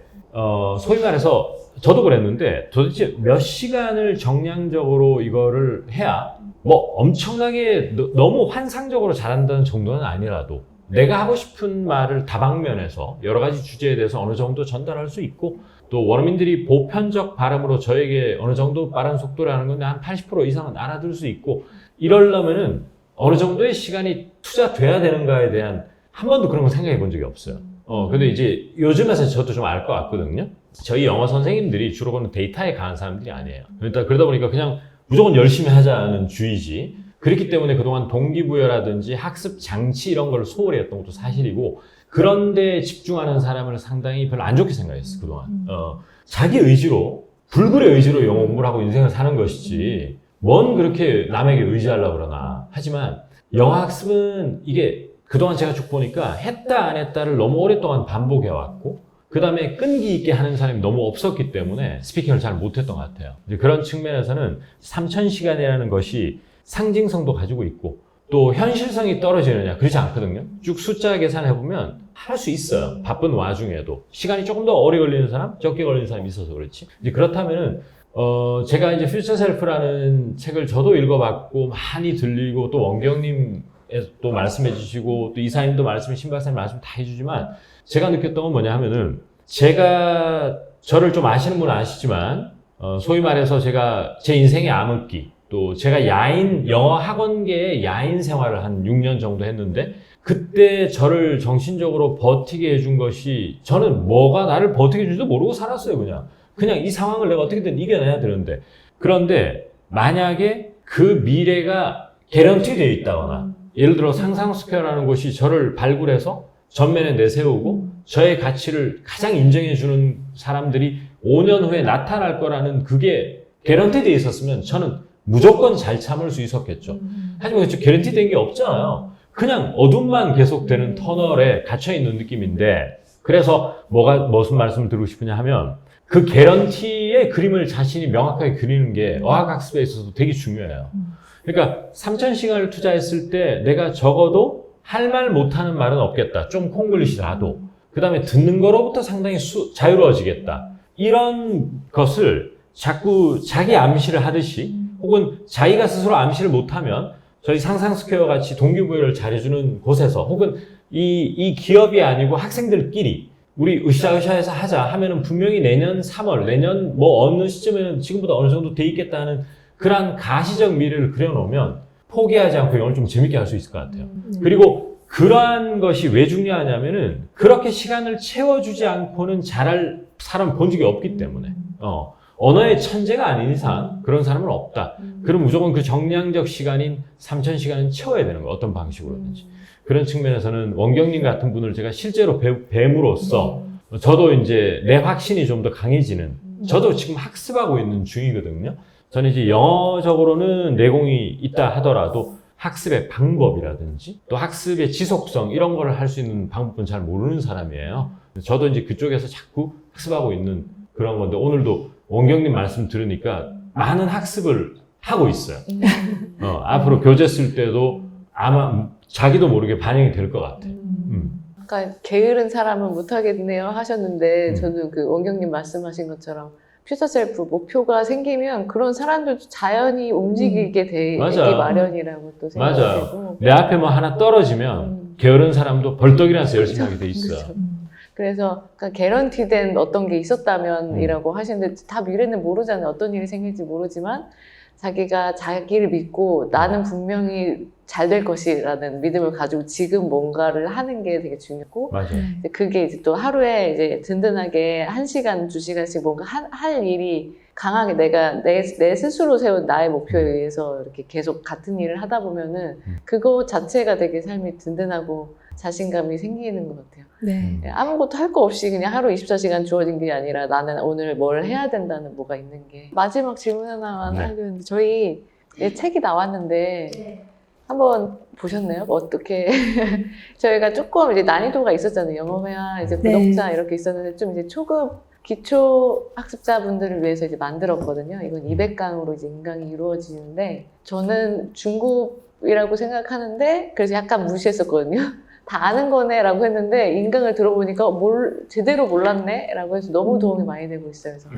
B: 소위 말해서 저도 그랬는데 도대체 몇 시간을 정량적으로 이거를 해야 뭐 엄청나게 너무 환상적으로 잘한다는 정도는 아니라도 내가 하고 싶은 말을 다방면에서 여러 가지 주제에 대해서 어느 정도 전달할 수 있고 또 원어민들이 보편적 발음으로 저에게 어느 정도 빠른 속도라는 건데 한 80% 이상은 알아들을 수 있고 이러려면은 어느 정도의 시간이 투자돼야 되는가에 대한 한 번도 그런 거 생각해 본 적이 없어요. 근데 이제 요즘에서 저도 좀 알 것 같거든요. 저희 영어 선생님들이 주로 보는 데이터에 강한 사람들이 아니에요. 그러다 보니까 그냥 무조건 열심히 하자는 주의지. 그렇기 때문에 그동안 동기부여라든지 학습 장치 이런 걸 소홀히 했던 것도 사실이고 그런데 집중하는 사람을 상당히 별로 안 좋게 생각했어요, 그동안. 자기 의지로, 불굴의 의지로 영어 공부를 하고 인생을 사는 것이지 뭔 그렇게 남에게 의지하려고 그러나. 하지만 영어 학습은 이게 그동안 제가 쭉 보니까 했다 안 했다를 너무 오랫동안 반복해왔고 그 다음에 끈기 있게 하는 사람이 너무 없었기 때문에 스피킹을 잘 못했던 것 같아요. 이제 그런 측면에서는 3,000시간이라는 것이 상징성도 가지고 있고 또 현실성이 떨어지느냐 그렇지 않거든요. 쭉 숫자 계산해보면 할 수 있어요. 바쁜 와중에도 시간이 조금 더 오래 걸리는 사람, 적게 걸리는 사람이 있어서 그렇지. 이제 그렇다면은 제가 이제 퓨처 셀프라는 책을 저도 읽어봤고 많이 들리고 또 원경님 또 말씀해 주시고 또 이사님도 말씀, 신박사님 말씀 다 해주지만 제가 느꼈던 건 뭐냐 하면은 제가 저를 좀 아시는 분은 아시지만 소위 말해서 제가 제 인생의 암흑기 또 제가 영어 학원계의 야인 생활을 한 6년 정도 했는데 그때 저를 정신적으로 버티게 해준 것이 저는 뭐가 나를 버티게 해준지도 모르고 살았어요. 그냥 이 상황을 내가 어떻게든 이겨내야 되는데 그런데 만약에 그 미래가 개런티 되어 있다거나 예를 들어 상상 스퀘어라는 곳이 저를 발굴해서 전면에 내세우고 저의 가치를 가장 인정해주는 사람들이 5년 후에 나타날 거라는 그게 개런티 되어 있었으면 저는 무조건 잘 참을 수 있었겠죠. 하지만 개런티 된 게 없잖아요. 그냥 어둠만 계속되는 터널에 갇혀있는 느낌인데 그래서 무슨 말씀을 드리고 싶으냐 하면 그 개런티의 그림을 자신이 명확하게 그리는 게 어학학습에 있어서 되게 중요해요. 그러니까 3,000시간을 투자했을 때 내가 적어도 할 말 못하는 말은 없겠다. 좀 콩글리시라도. 그 다음에 듣는 거로부터 상당히 자유로워지겠다. 이런 것을 자꾸 자기 암시를 하듯이 혹은 자기가 스스로 암시를 못하면 저희 상상 스퀘어 같이 동기부여를 잘해주는 곳에서 혹은 이 기업이 아니고 학생들끼리 우리 으쌰으쌰해서 하자 하면은 분명히 내년 3월, 내년 뭐 어느 시점에는 지금보다 어느 정도 돼 있겠다 하는 그런 가시적 미래를 그려놓으면 포기하지 않고 영어를 좀 재밌게 할 수 있을 것 같아요. 그리고 그러한 것이 왜 중요하냐면은 그렇게 시간을 채워주지 않고는 잘할 사람 본 적이 없기 때문에 언어의 천재가 아닌 이상 그런 사람은 없다. 그럼 무조건 그 정량적 시간인 3,000시간은 채워야 되는 거예요. 어떤 방식으로든지. 그런 측면에서는 원경님 같은 분을 제가 실제로 뵈므로써 저도 이제 내 확신이 좀 더 강해지는 저도 지금 학습하고 있는 중이거든요. 저는 이제 영어적으로는 내공이 있다 하더라도 학습의 방법이라든지 또 학습의 지속성 이런 걸 할 수 있는 방법은 잘 모르는 사람이에요. 저도 이제 그쪽에서 자꾸 학습하고 있는 그런 건데 오늘도 원경님 말씀 들으니까 많은 학습을 하고 있어요. 앞으로 교재 쓸 때도 아마 자기도 모르게 반영이 될 것 같아요.
A: 아까 게으른 사람은 못하겠네요 하셨는데 저는 그 원경님 말씀하신 것처럼 퓨처 셀프 목표가 생기면 그런 사람들도 자연히 움직이게 되기 마련이라고 또 생각되고
B: 내 앞에 뭐 하나 떨어지면 게으른 사람도 벌떡이라서 열심히 하게 돼 있어요.
A: 그렇죠. 그래서 개런티된 어떤 게 있었다면이라고 하시는데 다 미래는 모르잖아요. 어떤 일이 생길지 모르지만 자기가 자기를 믿고 나는 분명히 잘 될 것이라는 믿음을 가지고 지금 뭔가를 하는 게 되게 중요하고
B: 맞아요.
A: 그게 이제 또 하루에 이제 든든하게 1시간, 2시간씩 뭔가 할 일이 강하게 내가 내 스스로 세운 나의 목표에 의해서 이렇게 계속 같은 일을 하다 보면은 그거 자체가 되게 삶이 든든하고 자신감이 생기는 것 같아요.
C: 네.
A: 아무것도 할 거 없이 그냥 하루 24시간 주어진 게 아니라 나는 오늘 뭘 해야 된다는 뭐가 있는 게. 마지막 질문 하나만 하려는데 저희 책이 나왔는데 한번 보셨나요? 어떻게 저희가 조금 이제 난이도가 있었잖아요. 영어회화 이제 구독자 이렇게 있었는데 좀 이제 초급 기초 학습자분들을 위해서 이제 만들었거든요. 이건 200강으로 이제 인강이 이루어지는데 저는 중급이라고 생각하는데 그래서 약간 무시했었거든요. 다 아는 거네라고 했는데 인강을 들어보니까 제대로 몰랐네라고 해서 너무 도움이 많이 되고 있어요. 그래서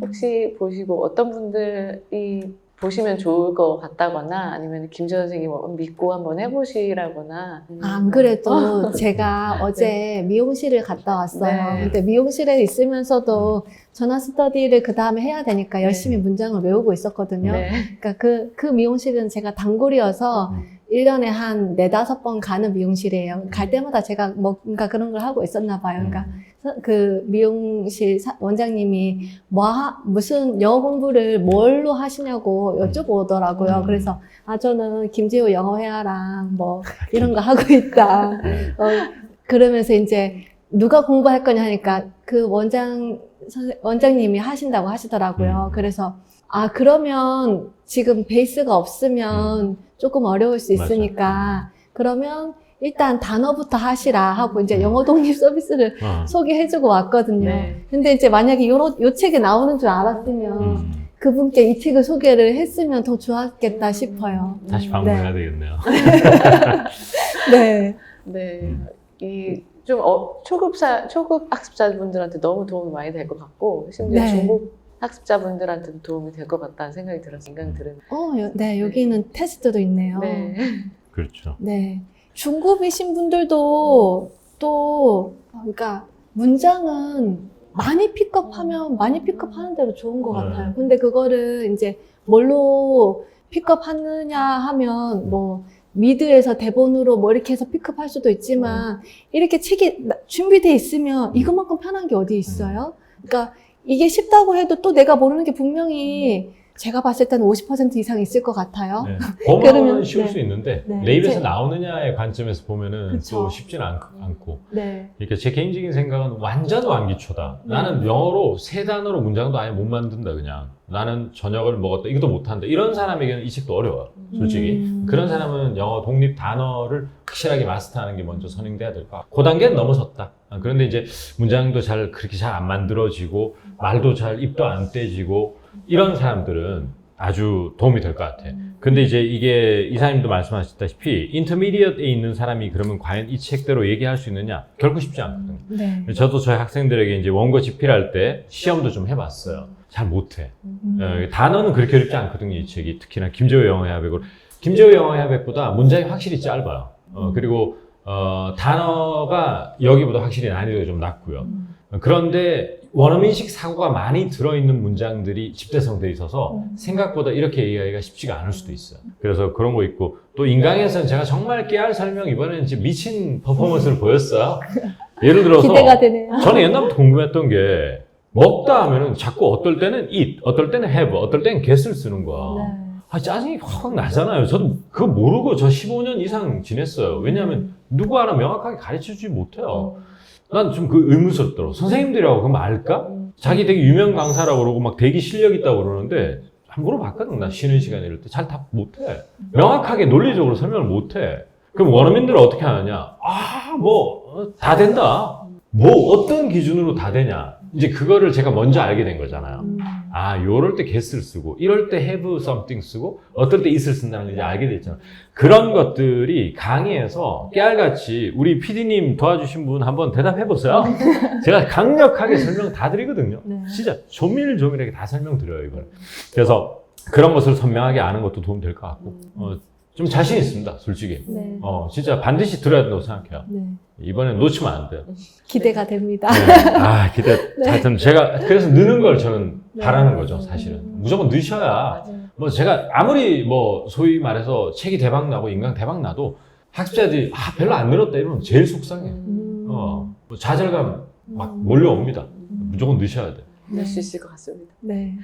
A: 혹시 보시고 어떤 분들이 보시면 좋을 것 같다거나 아니면 김지연 선생님 믿고 한번 해보시라거나.
C: 안 그래도 제가 어제 미용실을 갔다 왔어요.
A: 네.
C: 근데 미용실에 있으면서도 전화 스터디를 그 다음에 해야 되니까 열심히 문장을 외우고 있었거든요.
A: 네.
C: 그러니까 그 미용실은 제가 단골이어서 1년에 한 4-5번 가는 미용실이에요. 갈 때마다 제가 뭔가 그런 걸 하고 있었나 봐요. 그러니까 그 미용실 원장님이 무슨 영어 공부를 뭘로 하시냐고 여쭤보더라고요. 그래서 저는 김지호 영어회화랑 뭐 이런 거 하고 있다. 그러면서 이제 누가 공부할 거냐 하니까 그 원장님이 하신다고 하시더라고요. 그래서 그러면 지금 베이스가 없으면 조금 어려울 수 있으니까 그러면 일단 단어부터 하시라 하고 이제 영어 독립 서비스를 소개해주고 왔거든요.
A: 네.
C: 근데 이제 만약에 요 책이 나오는 줄 알았으면 그분께 이 책을 소개를 했으면 더 좋았겠다 싶어요.
B: 다시 방문해야 되겠네요.
C: 네.
A: 네. 이 좀 초급 학습자분들한테 너무 도움이 많이 될 것 같고 심지어
C: 네.
A: 중급 학습자분들한테도 도움이 될 것 같다는 생각이 들었어요. 인강 들으면.
C: 네, 여기는 테스트도 있네요.
A: 네.
B: 그렇죠.
C: 네. 중급이신 분들도 또, 그러니까 문장은 많이 픽업하면 많이 픽업하는 대로 좋은 것 같아요. 근데 그거를 이제 뭘로 픽업하느냐 하면 뭐, 미드에서 대본으로 뭐 이렇게 해서 픽업할 수도 있지만, 이렇게 책이 준비되어 있으면 이것만큼 편한 게 어디 있어요? 그러니까 이게 쉽다고 해도 또 내가 모르는 게 분명히 제가 봤을 때는 50% 이상 있을 것 같아요.
B: 네. 범어는 쉬울
C: 네.
B: 수 있는데
C: 네.
B: 내 입에서
C: 제-
B: 나오느냐의 관점에서 보면은
C: 그쵸.
B: 또 쉽지는 않고
C: 네.
B: 그러니까 제 개인적인 생각은 완전 완기초다. 나는 영어로 3단어로 문장도 아예 못 만든다 그냥. 나는 저녁을 먹었다. 이것도 못한다. 이런 사람에게는 이 책도 어려워요. 솔직히. 그런 사람은 영어 독립 단어를 확실하게 마스터하는 게 먼저 선행돼야 될 것 같고 그 단계는 넘어섰다. 그런데 이제 문장도 그렇게 잘 안 만들어지고 말도 잘 입도 안 떼지고 이런 사람들은 아주 도움이 될 것 같아. 근데 이제 이게 이사님도 말씀하셨다시피 인터미디어트에 있는 사람이 그러면 과연 이 책대로 얘기할 수 있느냐? 결코 쉽지 않거든요.
C: 네.
B: 저도 저희 학생들에게 이제 원고 집필할 때 시험도 좀 해봤어요. 잘 못해. 단어는 그렇게 어렵지 않거든요, 이 책이. 특히나 김재호 영어협약으로. 김재호 영어협약보다 문장이 확실히 짧아요. 그리고 단어가 여기보다 확실히 난이도가 좀 낮고요. 그런데 원어민식 사고가 많이 들어있는 문장들이 집대성돼 있어서 생각보다 이렇게 얘기하기가 쉽지가 않을 수도 있어요. 그래서 그런 거 있고 또 인강에서는 제가 정말 깨알 설명 이번에는 진짜 미친 퍼포먼스를 보였어요. 예를 들어서
C: 기대가 되네요.
B: 저는 옛날부터 궁금했던 게 먹다 하면은 자꾸 어떨 때는 eat, 어떨 때는 have, 어떨 때는 get을 쓰는 거야.
C: 네.
B: 짜증이 확 나잖아요. 저도 그거 모르고 저 15년 이상 지냈어요. 왜냐하면 누구 하나 명확하게 가르쳐주지 못해요. 난 좀 그 의문스럽더라고. 선생님들이라고 그럼 알까? 자기 되게 유명 강사라고 그러고 막 되게 실력 있다고 그러는데 한 물어봤거든. 나 쉬는 시간에 이럴 때 잘 답 못해. 명확하게 논리적으로 설명을 못해. 그럼 원어민들은 어떻게 하느냐? 다 된다. 어떤 기준으로 다 되냐? 이제 그거를 제가 먼저 알게 된 거잖아요. 요럴 때 get을 쓰고, 이럴 때 have something 쓰고, 어떨 때 it을 쓴다는 걸 이제 알게 됐잖아요. 그런 것들이 강의에서 깨알같이 우리 PD님 도와주신 분 한번 대답해보세요. 제가 강력하게 설명 다 드리거든요.
C: 네.
B: 진짜 조밀조밀하게 다 설명드려요, 이걸. 그래서 그런 것을 선명하게 아는 것도 도움 될 것 같고, 좀 자신 있습니다, 솔직히.
C: 네.
B: 진짜 반드시 들어야 된다고 생각해요.
C: 네.
B: 이번엔 놓치면 안 돼요.
C: 기대가 됩니다.
B: 네. 기대. 하여튼 제가 그래서 느는 걸 저는
C: 네.
B: 바라는 거죠, 사실은. 무조건 넣으셔야. 제가 아무리 소위 말해서 책이 대박 나고 인강 대박 나도 학습자들이 별로 안 늘었다 이러면 제일 속상해. 좌절감 막 몰려옵니다. 무조건 넣으셔야 돼.
A: 낼 수 있을 것 같습니다.
C: 네.